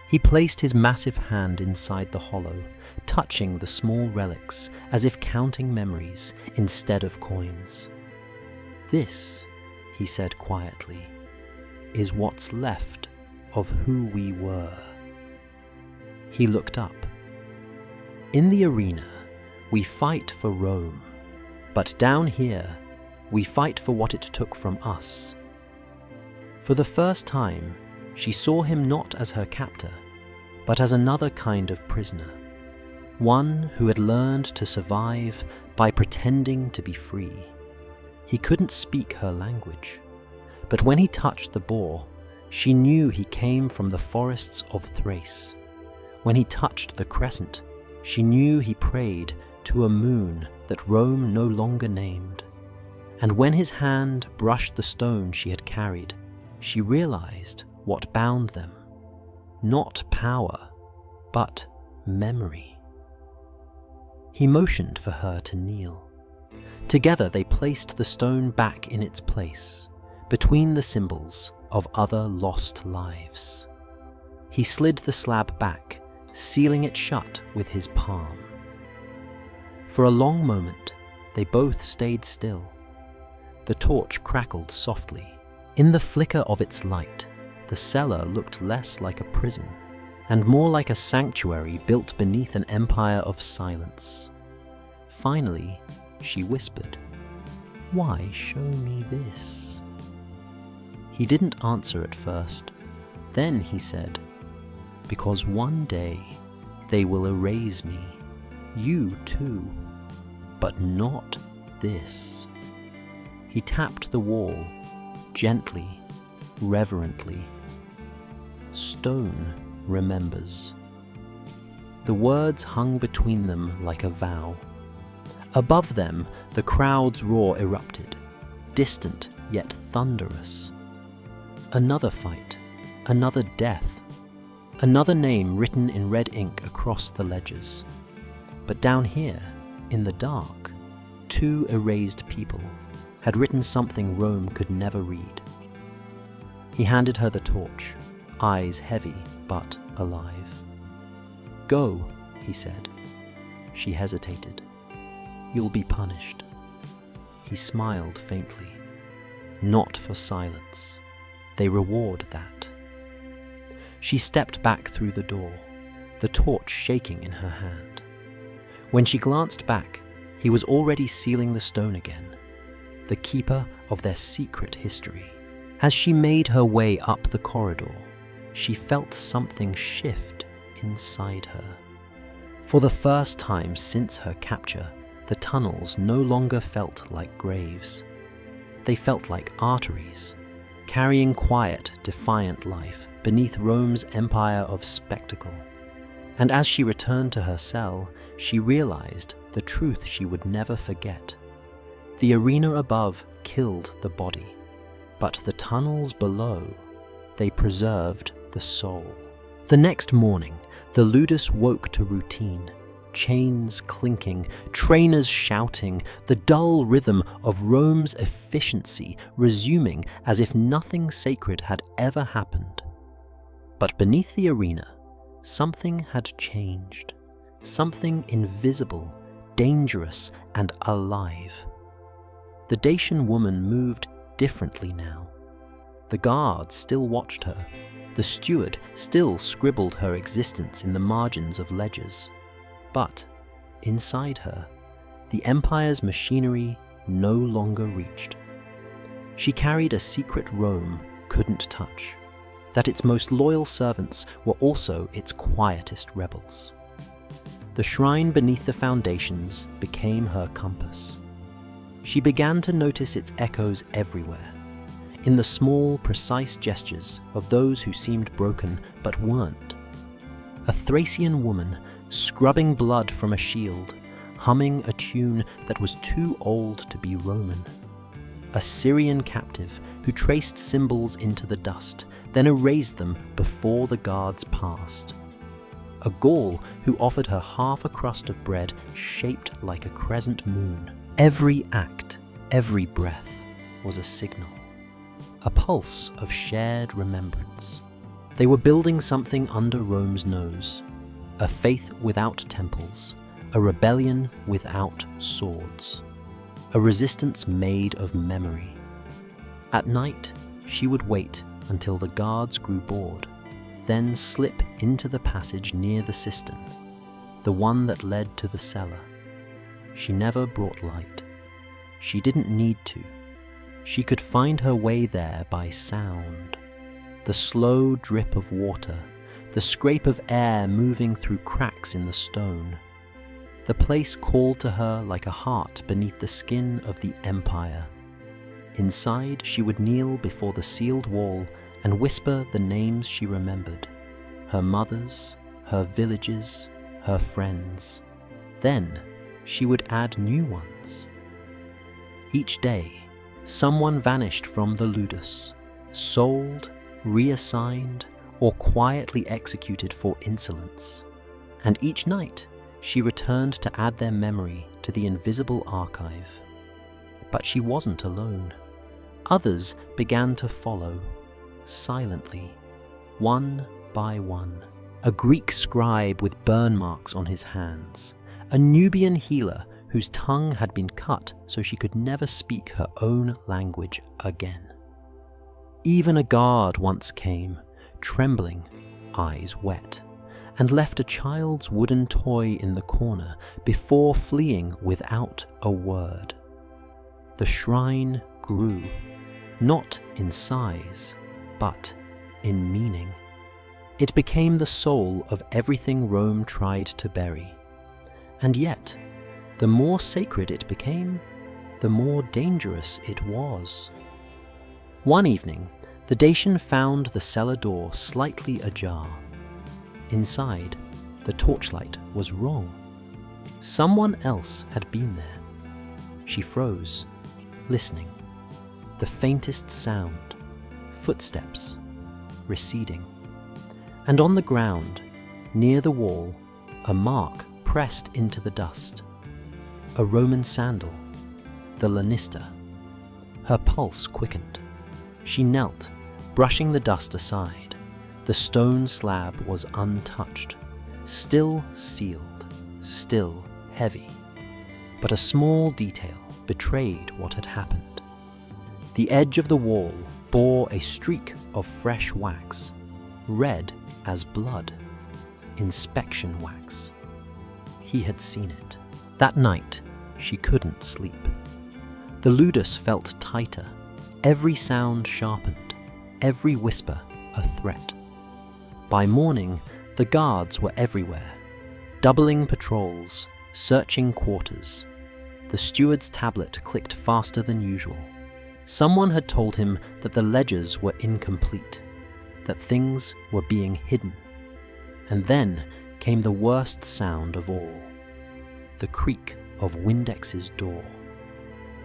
He placed his massive hand inside the hollow, touching the small relics as if counting memories instead of coins. "This," he said quietly, "is what's left of who we were." He looked up. "In the arena, we fight for Rome. But down here, we fight for what it took from us." For the first time, she saw him not as her captor, but as another kind of prisoner. One who had learned to survive by pretending to be free. He couldn't speak her language, but when he touched the boar, she knew he came from the forests of Thrace. When he touched the crescent, she knew he prayed to a moon that Rome no longer named. And when his hand brushed the stone she had carried, she realized what bound them. Not power, but memory. He motioned for her to kneel. Together they placed the stone back in its place, between the symbols of other lost lives. He slid the slab back, sealing it shut with his palm. For a long moment, they both stayed still. The torch crackled softly. In the flicker of its light, the cellar looked less like a prison and more like a sanctuary built beneath an empire of silence. Finally, she whispered, "Why show me this?" He didn't answer at first. Then he said, "Because one day they will erase me, you too, but not this." He tapped the wall, gently, reverently. "Stone remembers." The words hung between them like a vow. Above them, the crowd's roar erupted, distant yet thunderous. Another fight, another death, another name written in red ink across the ledgers. But down here, in the dark, two erased people had written something Rome could never read. He handed her the torch, eyes heavy but alive. "Go," he said. She hesitated. "You'll be punished." He smiled faintly. Not for silence. They reward that. She stepped back through the door, the torch shaking in her hand. When she glanced back, he was already sealing the stone again, the keeper of their secret history. As she made her way up the corridor, she felt something shift inside her. For the first time since her capture, the tunnels no longer felt like graves. They felt like arteries, carrying quiet, defiant life beneath Rome's empire of spectacle. And as she returned to her cell, she realized the truth she would never forget. The arena above killed the body, but the tunnels below, they preserved the soul. The next morning, the ludus woke to routine. Chains clinking, trainers shouting, the dull rhythm of Rome's efficiency resuming as if nothing sacred had ever happened. But beneath the arena, something had changed. Something invisible, dangerous, and alive. The Dacian woman moved differently now. The guard still watched her. The steward still scribbled her existence in the margins of ledgers. But inside her, the Empire's machinery no longer reached. She carried a secret Rome couldn't touch, that its most loyal servants were also its quietest rebels. The shrine beneath the foundations became her compass. She began to notice its echoes everywhere, in the small, precise gestures of those who seemed broken but weren't. A Thracian woman scrubbing blood from a shield, humming a tune that was too old to be Roman. A Syrian captive who traced symbols into the dust, then erased them before the guards passed. A Gaul who offered her half a crust of bread shaped like a crescent moon. Every act, every breath was a signal, a pulse of shared remembrance. They were building something under Rome's nose, a faith without temples, a rebellion without swords, a resistance made of memory. At night, she would wait until the guards grew bored, then slip into the passage near the cistern, the one that led to the cellar. She never brought light. She didn't need to. She could find her way there by sound. The slow drip of water, the scrape of air moving through cracks in the stone. The place called to her like a heart beneath the skin of the Empire. Inside, she would kneel before the sealed wall and whisper the names she remembered, her mother's, her village's, her friends. Then she would add new ones. Each day, someone vanished from the ludus, sold, reassigned, or quietly executed for insolence. And each night, she returned to add their memory to the invisible archive. But she wasn't alone. Others began to follow, silently, one by one. A Greek scribe with burn marks on his hands, a Nubian healer whose tongue had been cut so she could never speak her own language again. Even a guard once came, trembling, eyes wet, and left a child's wooden toy in the corner before fleeing without a word. The shrine grew, not in size, but in meaning. It became the soul of everything Rome tried to bury. And yet, the more sacred it became, the more dangerous it was. One evening, the Dacian found the cellar door slightly ajar. Inside, the torchlight was wrong. Someone else had been there. She froze, listening. The faintest sound, footsteps, receding. And on the ground, near the wall, a mark pressed into the dust. A Roman sandal, the lanista. Her pulse quickened. She knelt, brushing the dust aside. The stone slab was untouched, still sealed, still heavy. But a small detail betrayed what had happened. The edge of the wall bore a streak of fresh wax, red as blood, inspection wax. He had seen it. That night, she couldn't sleep. The ludus felt tighter, every sound sharpened, every whisper a threat. By morning, the guards were everywhere, doubling patrols, searching quarters. The steward's tablet clicked faster than usual. Someone had told him that the ledgers were incomplete, that things were being hidden. And then came the worst sound of all, the creak of Windex's door.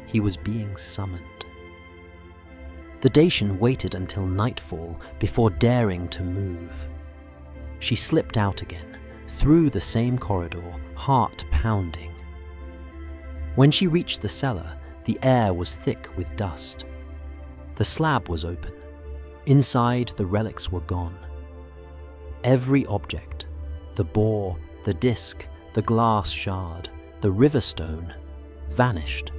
He was being summoned. The Dacian waited until nightfall before daring to move. She slipped out again, through the same corridor, heart pounding. When she reached the cellar, the air was thick with dust. The slab was open. Inside, the relics were gone. Every object, the boar, the disc, the glass shard, the river stone, vanished.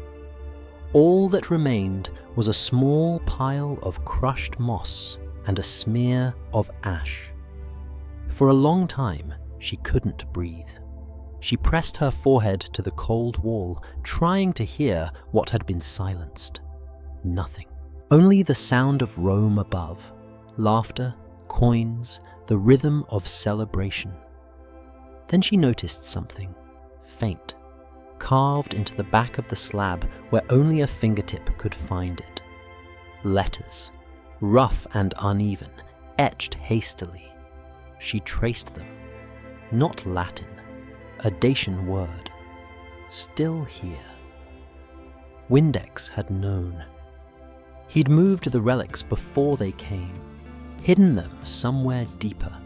All that remained was a small pile of crushed moss and a smear of ash. For a long time, she couldn't breathe. She pressed her forehead to the cold wall, trying to hear what had been silenced. Nothing. Only the sound of Rome above, laughter, coins, the rhythm of celebration. Then she noticed something, faint, carved into the back of the slab where only a fingertip could find it. Letters, rough and uneven, etched hastily. She traced them. Not Latin, a Dacian word. Still here. Windex had known. He'd moved the relics before they came, hidden them somewhere deeper,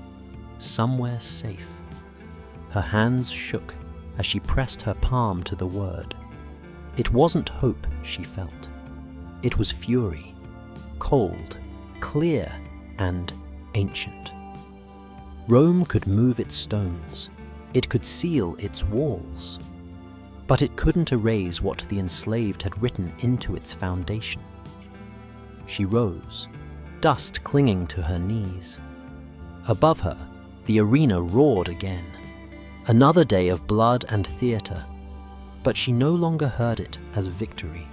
somewhere safe. Her hands shook as she pressed her palm to the word. It wasn't hope she felt. It was fury, cold, clear, and ancient. Rome could move its stones. It could seal its walls. But it couldn't erase what the enslaved had written into its foundation. She rose, dust clinging to her knees. Above her, the arena roared again. Another day of blood and theatre, but she no longer heard it as victory.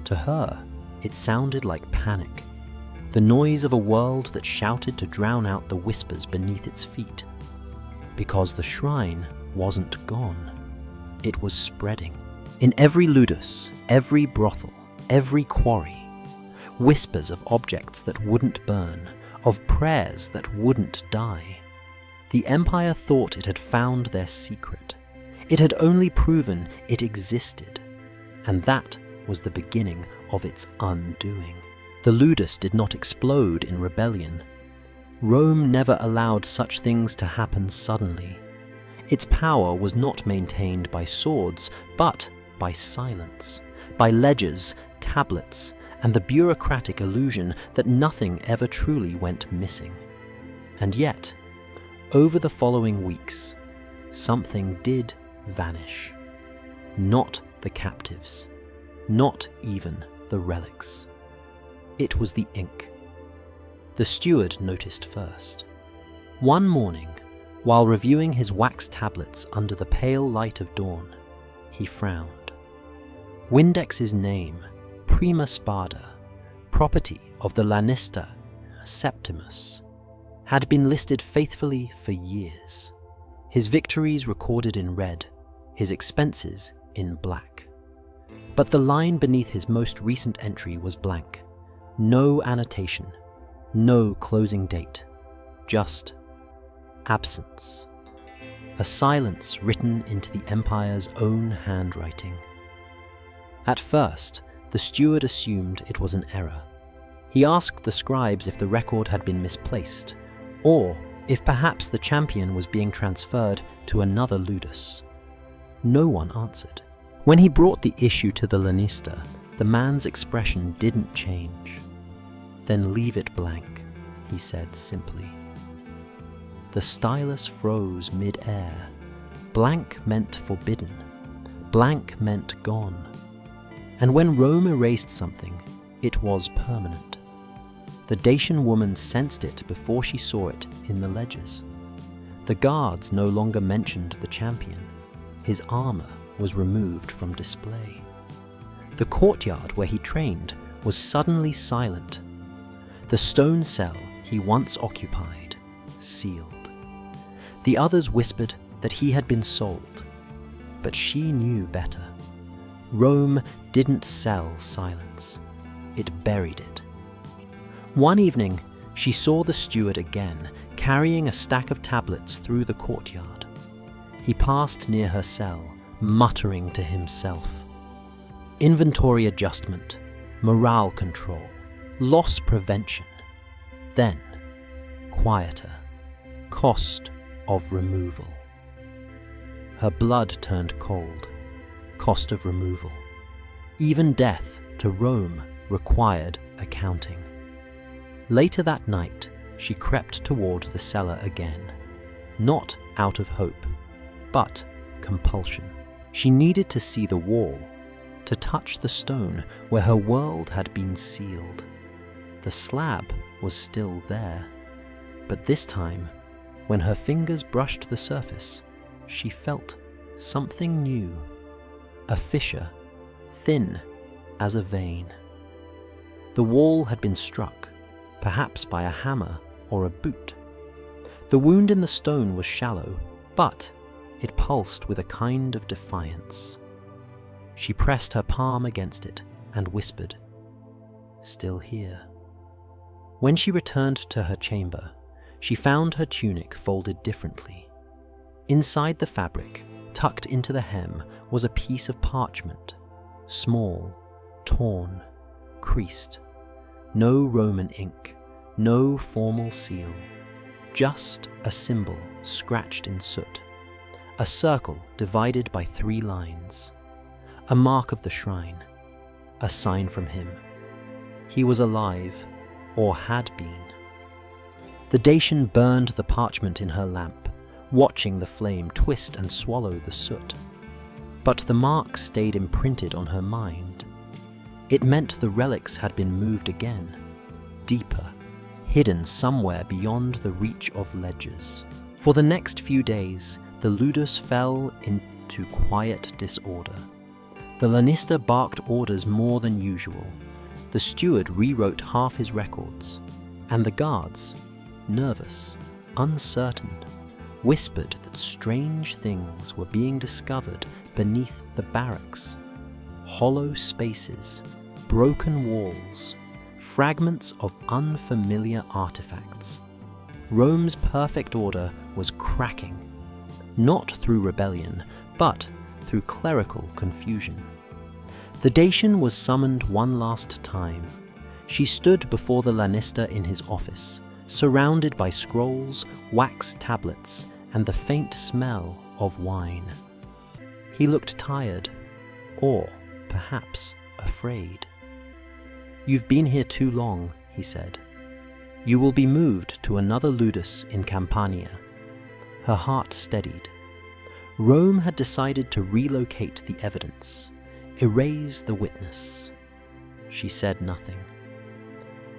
To her, it sounded like panic, the noise of a world that shouted to drown out the whispers beneath its feet. Because the shrine wasn't gone. It was spreading. In every ludus, every brothel, every quarry, whispers of objects that wouldn't burn, of prayers that wouldn't die. The Empire thought it had found their secret. It had only proven it existed, and that was the beginning of its undoing. The ludus did not explode in rebellion. Rome never allowed such things to happen suddenly. Its power was not maintained by swords, but by silence, by ledgers, tablets, and the bureaucratic illusion that nothing ever truly went missing. And yet, over the following weeks, something did vanish. Not the captives, not even the relics. It was the ink. The steward noticed first. One morning, while reviewing his wax tablets under the pale light of dawn, he frowned. Windex's name, Prima Spada, property of the Lannister Septimus, had been listed faithfully for years, his victories recorded in red, his expenses in black. But the line beneath his most recent entry was blank. No annotation, no closing date, just absence. A silence written into the Empire's own handwriting. At first, the steward assumed it was an error. He asked the scribes if the record had been misplaced, or if perhaps the champion was being transferred to another ludus. No one answered. When he brought the issue to the Lannister, the man's expression didn't change. "Then leave it blank," he said simply. The stylus froze mid-air. Blank meant forbidden. Blank meant gone. And when Rome erased something, it was permanent. The Dacian woman sensed it before she saw it in the ledgers. The guards no longer mentioned the champion. His armor was removed from display. The courtyard where he trained was suddenly silent. The stone cell he once occupied, sealed. The others whispered that he had been sold, but she knew better. Rome didn't sell silence. It buried it. One evening, she saw the steward again, carrying a stack of tablets through the courtyard. He passed near her cell, muttering to himself. Inventory adjustment, morale control, loss prevention. Then, quieter, cost of removal. Her blood turned cold. Cost of removal. Even death to Rome required accounting. Later that night, she crept toward the cellar again, not out of hope, but compulsion. She needed to see the wall, to touch the stone where her world had been sealed. The slab was still there, but this time, when her fingers brushed the surface, she felt something new. A fissure, thin as a vein. The wall had been struck, perhaps by a hammer or a boot. The wound in the stone was shallow, but it pulsed with a kind of defiance. She pressed her palm against it and whispered, "Still here." When she returned to her chamber, she found her tunic folded differently. Inside the fabric, tucked into the hem, was a piece of parchment, small, torn, creased. No Roman ink, no formal seal, just a symbol scratched in soot, a circle divided by 3 lines, a mark of the shrine, a sign from him. He was alive, or had been. The Dacian burned the parchment in her lamp, watching the flame twist and swallow the soot. But the mark stayed imprinted on her mind. It meant the relics had been moved again, deeper, hidden somewhere beyond the reach of ledgers. For the next few days, the ludus fell into quiet disorder. The Lannister barked orders more than usual. The steward rewrote half his records, and the guards, nervous, uncertain, whispered that strange things were being discovered beneath the barracks. Hollow spaces, broken walls, fragments of unfamiliar artifacts. Rome's perfect order was cracking, not through rebellion, but through clerical confusion. The Dacian was summoned one last time. She stood before the Lannister in his office, surrounded by scrolls, wax tablets, and the faint smell of wine. He looked tired, or perhaps afraid. "You've been here too long," he said. "You will be moved to another ludus in Campania." Her heart steadied. Rome had decided to relocate the evidence, erase the witness. She said nothing.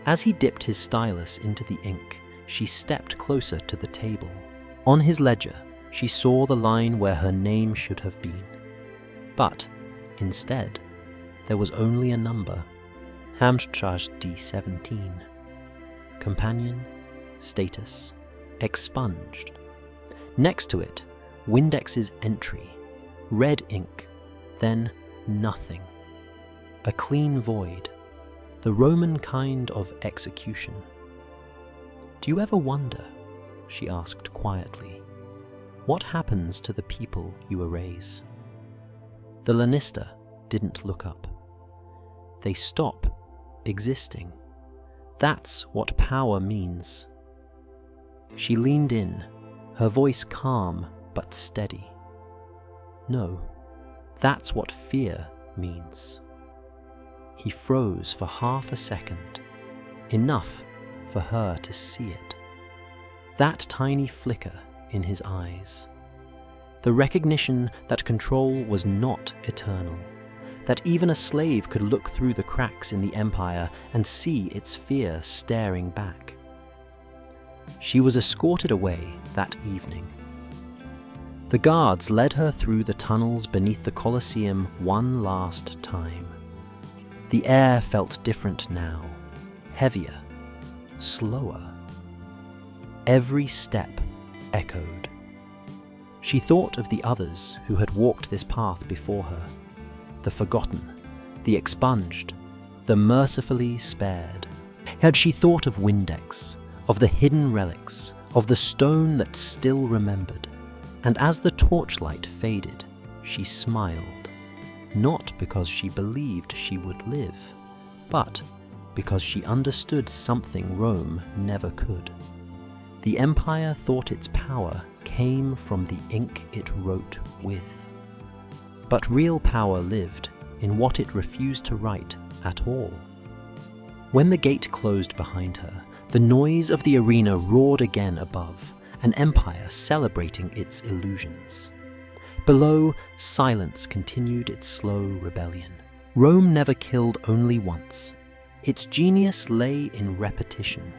As he dipped his stylus into the ink, she stepped closer to the table. On his ledger, she saw the line where her name should have been. But, instead, there was only a number, Hamstrage D17. Companion, status, expunged. Next to it, Windex's entry, red ink, then nothing. A clean void, the Roman kind of execution. "Do you ever wonder," she asked quietly, "what happens to the people you erase?" The Lannister didn't look up. They stop existing. That's what power means. She leaned in, her voice calm but steady. "No, that's what fear means." He froze for half a second, enough for her to see it. That tiny flicker in his eyes. The recognition that control was not eternal, that even a slave could look through the cracks in the empire and see its fear staring back. She was escorted away that evening. The guards led her through the tunnels beneath the Colosseum one last time. The air felt different now, heavier, slower. Every step echoed. She thought of the others who had walked this path before her, the forgotten, the expunged, the mercifully spared. Had she thought of Windex, of the hidden relics, of the stone that still remembered? And as the torchlight faded, she smiled, not because she believed she would live, but because she understood something Rome never could. The Empire thought its power came from the ink it wrote with. But real power lived in what it refused to write at all. When the gate closed behind her, the noise of the arena roared again above, an empire celebrating its illusions. Below, silence continued its slow rebellion. Rome never killed only once. Its genius lay in repetition,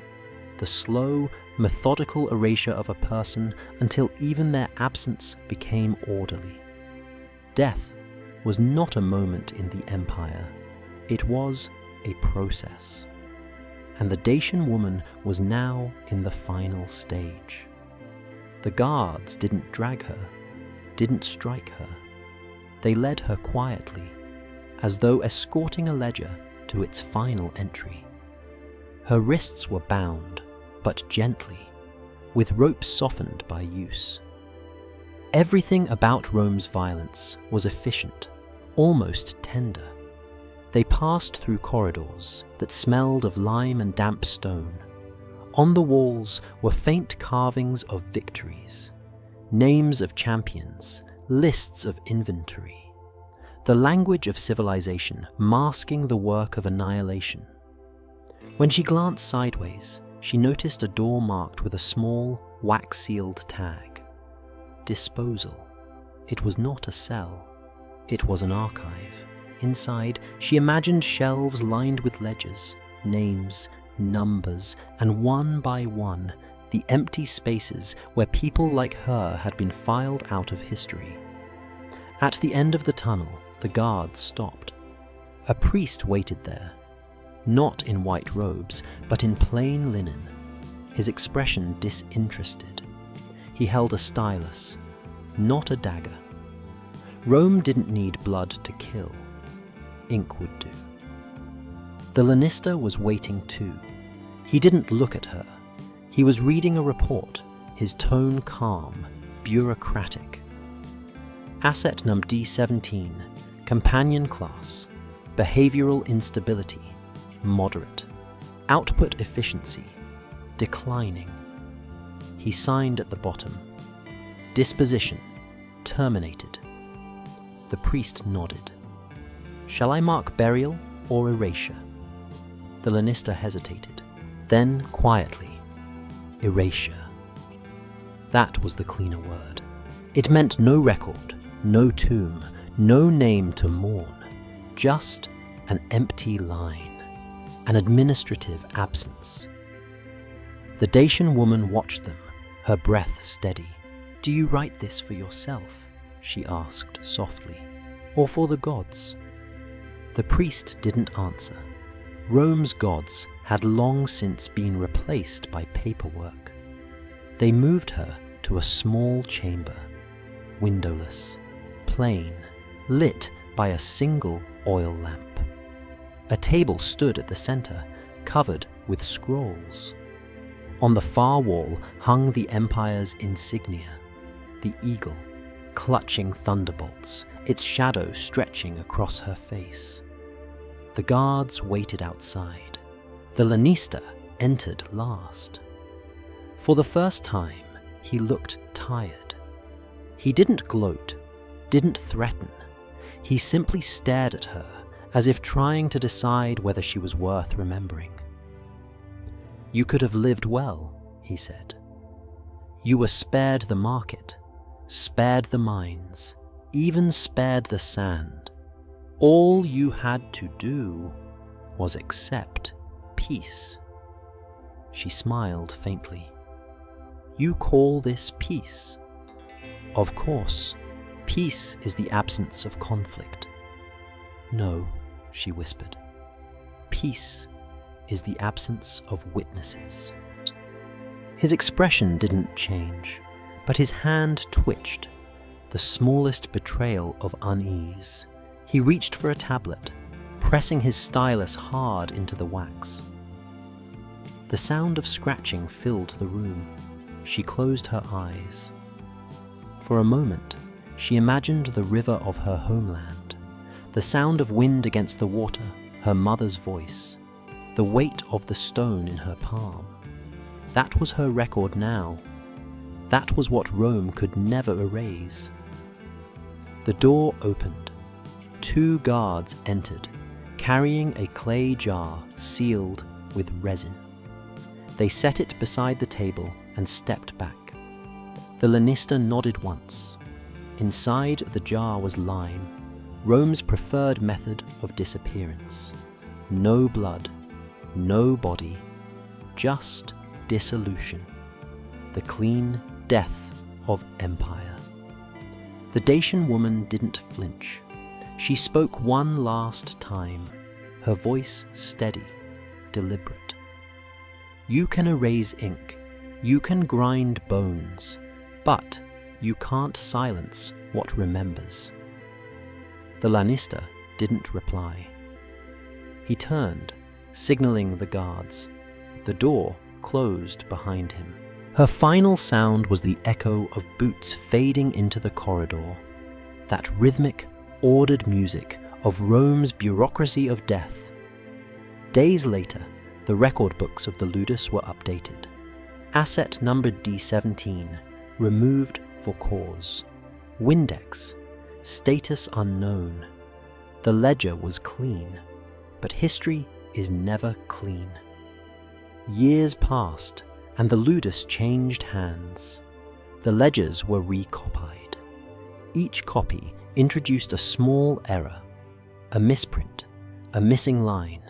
the slow, methodical erasure of a person until even their absence became orderly. Death was not a moment in the empire, it was a process. And the Dacian woman was now in the final stage. The guards didn't drag her, didn't strike her. They led her quietly, as though escorting a ledger to its final entry. Her wrists were bound, but gently, with ropes softened by use. Everything about Rome's violence was efficient, almost tender. They passed through corridors that smelled of lime and damp stone. On the walls were faint carvings of victories, names of champions, lists of inventory. The language of civilization masking the work of annihilation. When she glanced sideways, she noticed a door marked with a small, wax-sealed tag. Disposal. It was not a cell. It was an archive. Inside, she imagined shelves lined with ledgers, names, numbers, and one by one, the empty spaces where people like her had been filed out of history. At the end of the tunnel, the guards stopped. A priest waited there, not in white robes, but in plain linen, his expression disinterested. He held a stylus, not a dagger. Rome didn't need blood to kill. Ink would do. The Lannister was waiting too. He didn't look at her. He was reading a report, his tone calm, bureaucratic. Asset num D17, companion class, behavioral instability, moderate, output efficiency, declining. He signed at the bottom. Disposition, terminated. The priest nodded. Shall I mark burial or erasure? The Lannister hesitated. Then, quietly, erasure. That was the cleaner word. It meant no record, no tomb, no name to mourn, just an empty line, an administrative absence. The Dacian woman watched them, her breath steady. "Do you write this for yourself?" she asked softly, "or for the gods?" The priest didn't answer. Rome's gods had long since been replaced by paperwork. They moved her to a small chamber, windowless, plain, lit by a single oil lamp. A table stood at the center, covered with scrolls. On the far wall hung the Empire's insignia, the eagle, clutching thunderbolts, its shadow stretching across her face. The guards waited outside. The Lannister entered last. For the first time, he looked tired. He didn't gloat, didn't threaten. He simply stared at her, as if trying to decide whether she was worth remembering. "You could have lived well," he said. "You were spared the market, spared the mines, even spared the sand. All you had to do was accept peace." She smiled faintly. "You call this peace? Of course, peace is the absence of conflict." "No," she whispered. "Peace is the absence of witnesses." His expression didn't change, but his hand twitched, the smallest betrayal of unease. He reached for a tablet, pressing his stylus hard into the wax. The sound of scratching filled the room. She closed her eyes. For a moment, she imagined the river of her homeland, the sound of wind against the water, her mother's voice, the weight of the stone in her palm. That was her record now. That was what Rome could never erase. The door opened. 2 guards entered, carrying a clay jar sealed with resin. They set it beside the table and stepped back. The Lannister nodded once. Inside the jar was lime, Rome's preferred method of disappearance. No blood, no body, just dissolution, the clean death of empire. The Dacian woman didn't flinch. She spoke one last time, her voice steady, deliberate. "You can erase ink, you can grind bones, but you can't silence what remembers." The Lannister didn't reply. He turned, signaling the guards. The door closed behind him. Her final sound was the echo of boots fading into the corridor, that rhythmic, ordered music of Rome's bureaucracy of death. Days later, the record books of the Ludus were updated. Asset numbered D17, removed for cause. Windex, status unknown. The ledger was clean, but history is never clean. Years passed, and the Ludus changed hands. The ledgers were recopied. Each copy introduced a small error, a misprint, a missing line,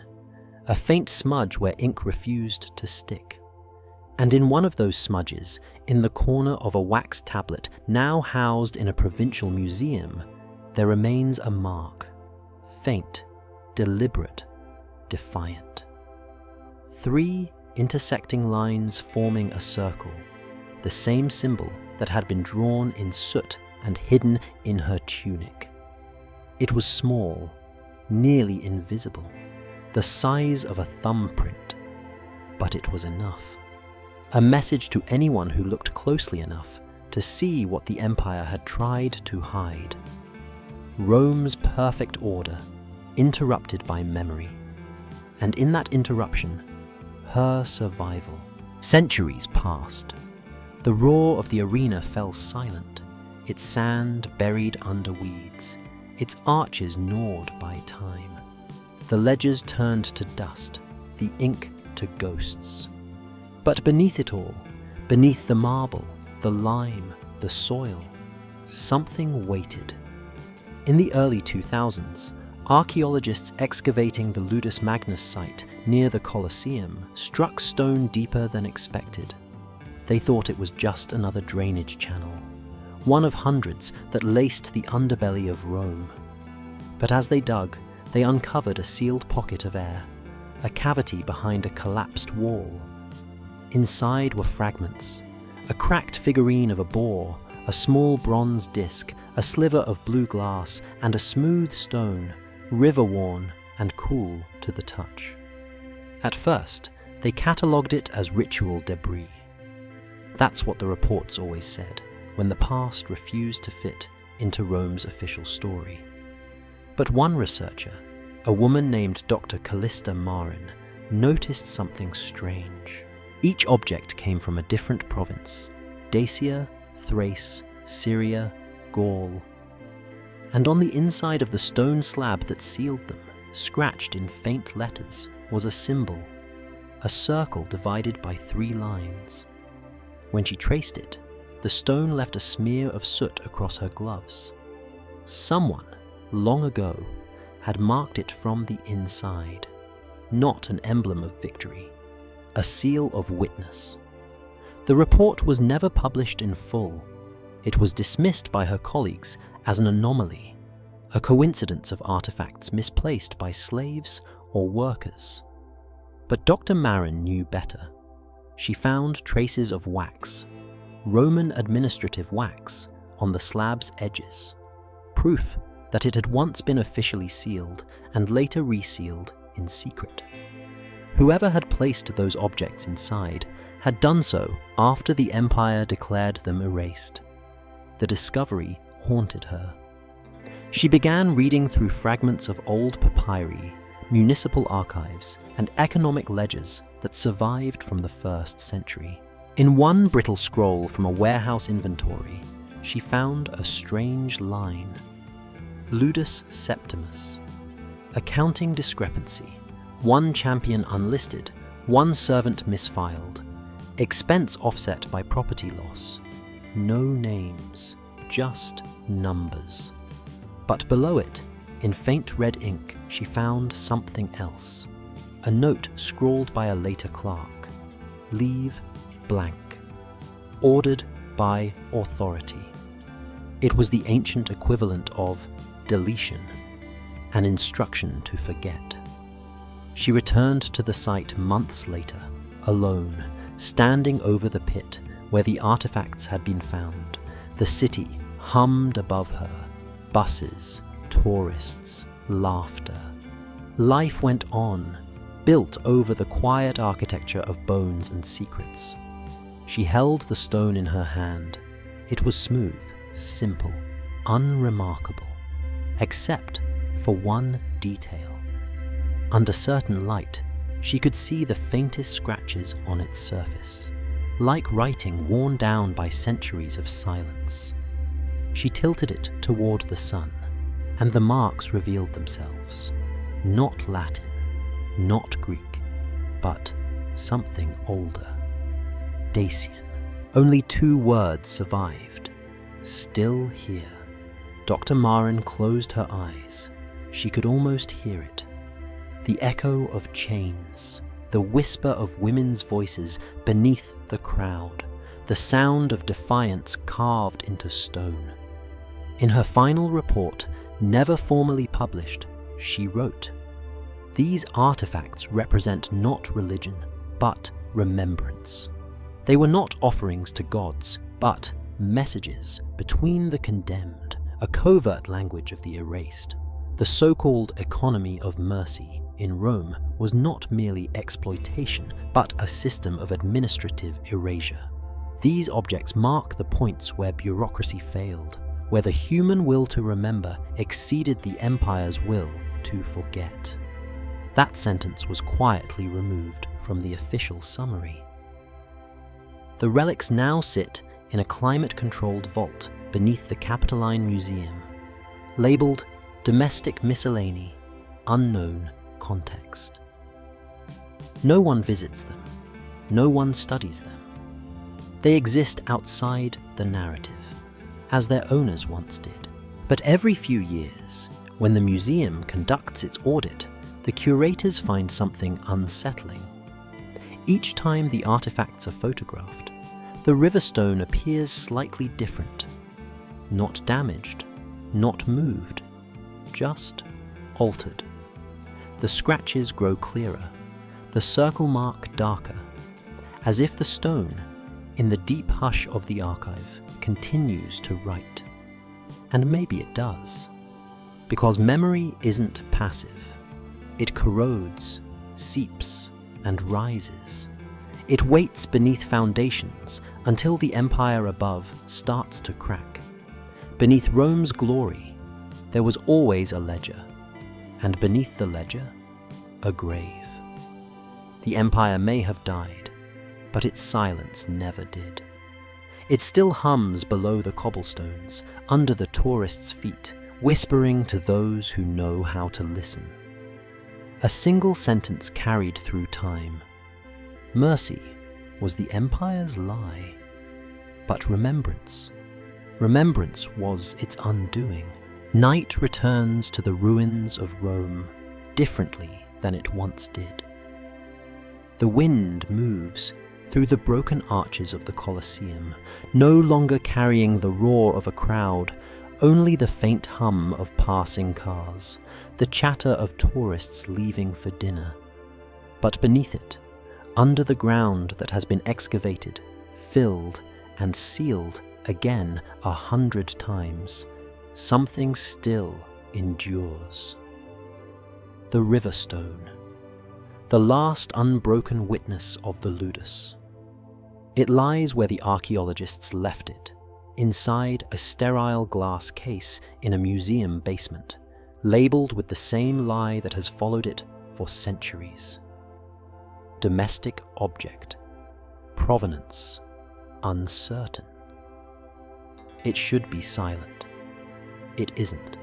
a faint smudge where ink refused to stick. And in one of those smudges, in the corner of a wax tablet now housed in a provincial museum, there remains a mark, faint, deliberate, defiant. 3 intersecting lines forming a circle, the same symbol that had been drawn in soot and hidden in her tunic. It was small, nearly invisible, the size of a thumbprint, but it was enough. A message to anyone who looked closely enough to see what the Empire had tried to hide. Rome's perfect order, interrupted by memory. And in that interruption, her survival. Centuries passed. The roar of the arena fell silent, its sand buried under weeds, its arches gnawed by time. The ledgers turned to dust, the ink to ghosts. But beneath it all, beneath the marble, the lime, the soil, something waited. In the early 2000s, archaeologists excavating the Ludus Magnus site near the Colosseum struck stone deeper than expected. They thought it was just another drainage channel, one of hundreds that laced the underbelly of Rome. But as they dug, they uncovered a sealed pocket of air, a cavity behind a collapsed wall. Inside were fragments, a cracked figurine of a boar, a small bronze disc, a sliver of blue glass, and a smooth stone, river-worn and cool to the touch. At first, they catalogued it as ritual debris. That's what the reports always said, when the past refused to fit into Rome's official story. But one researcher, a woman named Dr. Callista Marin, noticed something strange. Each object came from a different province: Dacia, Thrace, Syria, Gaul. And on the inside of the stone slab that sealed them, scratched in faint letters, was a symbol, a circle divided by 3 lines. When she traced it, the stone left a smear of soot across her gloves. Someone, long ago, had marked it from the inside, not an emblem of victory, a seal of witness. The report was never published in full. It was dismissed by her colleagues as an anomaly, a coincidence of artifacts misplaced by slaves or workers. But Dr. Marin knew better. She found traces of wax, Roman administrative wax, on the slab's edges, proof that it had once been officially sealed and later resealed in secret. Whoever had placed those objects inside had done so after the empire declared them erased. The discovery haunted her. She began reading through fragments of old papyri, municipal archives, and economic ledgers that survived from the 1st century. In one brittle scroll from a warehouse inventory, she found a strange line. Ludus Septimus. A counting discrepancy. 1 champion unlisted, 1 servant misfiled. Expense offset by property loss. No names, just numbers. But below it, in faint red ink, she found something else. A note scrawled by a later clerk. Leave blank. Ordered by authority. It was the ancient equivalent of deletion, an instruction to forget. She returned to the site months later, alone, standing over the pit where the artifacts had been found. The city hummed above her. Buses, tourists, laughter. Life went on, built over the quiet architecture of bones and secrets. She held the stone in her hand. It was smooth, simple, unremarkable, except for one detail. Under certain light, she could see the faintest scratches on its surface, like writing worn down by centuries of silence. She tilted it toward the sun, and the marks revealed themselves. Not Latin, not Greek, but something older. Dacian. Only 2 words survived. Still here. Dr. Marin closed her eyes. She could almost hear it. The echo of chains, the whisper of women's voices beneath the crowd, the sound of defiance carved into stone. In her final report, never formally published, she wrote, "These artifacts represent not religion, but remembrance. They were not offerings to gods, but messages between the condemned, a covert language of the erased. The so-called economy of mercy in Rome was not merely exploitation, but a system of administrative erasure. These objects mark the points where bureaucracy failed, where the human will to remember exceeded the empire's will to forget." That sentence was quietly removed from the official summary. The relics now sit in a climate-controlled vault beneath the Capitoline Museum, labeled Domestic Miscellany, Unknown Context. No one visits them. No one studies them. They exist outside the narrative, as their owners once did. But every few years, when the museum conducts its audit, the curators find something unsettling. Each time the artifacts are photographed, the river stone appears slightly different. Not damaged, not moved, just altered. The scratches grow clearer, the circle mark darker, as if the stone, in the deep hush of the archive, continues to write. And maybe it does. Because memory isn't passive. It corrodes, seeps, and rises. It waits beneath foundations until the empire above starts to crack. Beneath Rome's glory, there was always a ledger, and beneath the ledger, a grave. The empire may have died, but its silence never did. It still hums below the cobblestones, under the tourists' feet, whispering to those who know how to listen. A single sentence carried through time. Mercy was the empire's lie. But remembrance was its undoing. Night returns to the ruins of Rome differently than it once did. The wind moves through the broken arches of the Colosseum, no longer carrying the roar of a crowd, only the faint hum of passing cars, the chatter of tourists leaving for dinner. But beneath it, under the ground that has been excavated, filled, and sealed again 100 times, something still endures. The river stone, the last unbroken witness of the ludus. It lies where the archaeologists left it, inside a sterile glass case in a museum basement, labeled with the same lie that has followed it for centuries. Domestic object, provenance uncertain. It should be silent. It isn't.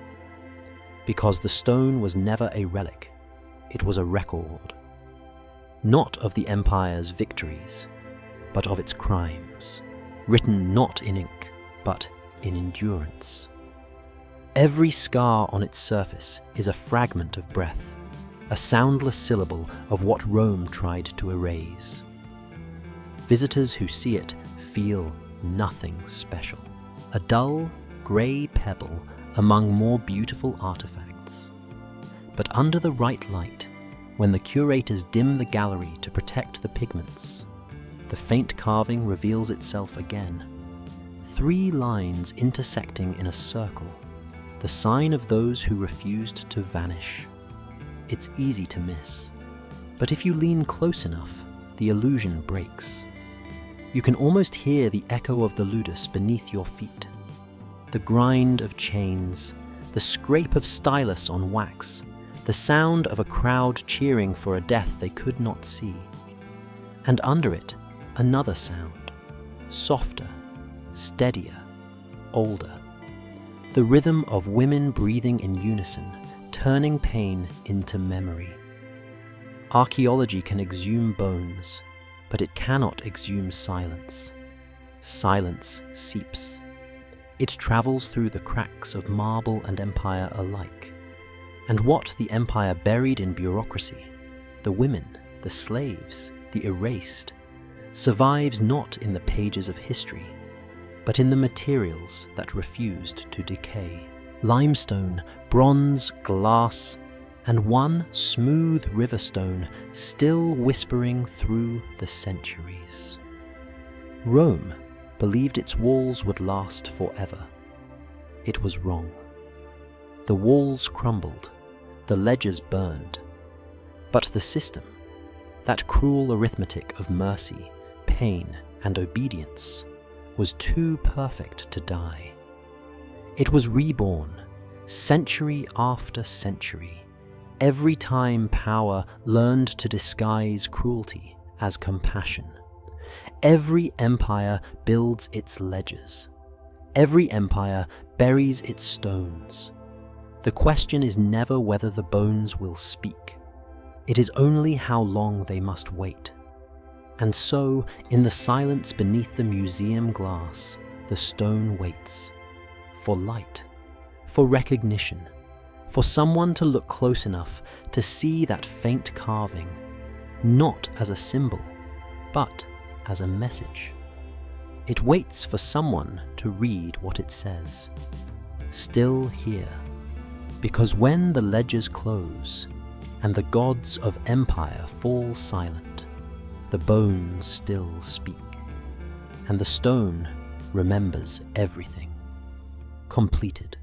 Because the stone was never a relic, it was a record. Not of the empire's victories, but of its crimes, written not in ink, but in endurance. Every scar on its surface is a fragment of breath, a soundless syllable of what Rome tried to erase. Visitors who see it feel nothing special. A dull, grey pebble among more beautiful artifacts. But under the right light, when the curators dim the gallery to protect the pigments, the faint carving reveals itself again. 3 lines intersecting in a circle, the sign of those who refused to vanish. It's easy to miss, but if you lean close enough, the illusion breaks. You can almost hear the echo of the ludus beneath your feet, the grind of chains, the scrape of stylus on wax, the sound of a crowd cheering for a death they could not see. And under it, another sound, softer, steadier, older. The rhythm of women breathing in unison, turning pain into memory. Archaeology can exhume bones, but it cannot exhume silence. Silence seeps. It travels through the cracks of marble and empire alike. And what the empire buried in bureaucracy, the women, the slaves, the erased, survives not in the pages of history, but in the materials that refused to decay. Limestone, bronze, glass, and one smooth river stone still whispering through the centuries. Rome believed its walls would last forever. It was wrong. The walls crumbled, the ledgers burned. But the system, that cruel arithmetic of mercy, pain, and obedience, was too perfect to die. It was reborn, century after century, every time power learned to disguise cruelty as compassion. Every empire builds its ledgers. Every empire buries its stones. The question is never whether the bones will speak. It is only how long they must wait. And so, in the silence beneath the museum glass, the stone waits. For light, for recognition, for someone to look close enough to see that faint carving, not as a symbol, but as a message. It waits for someone to read what it says. Still here, because when the ledgers close and the gods of empire fall silent, the bones still speak, and the stone remembers everything. Completed.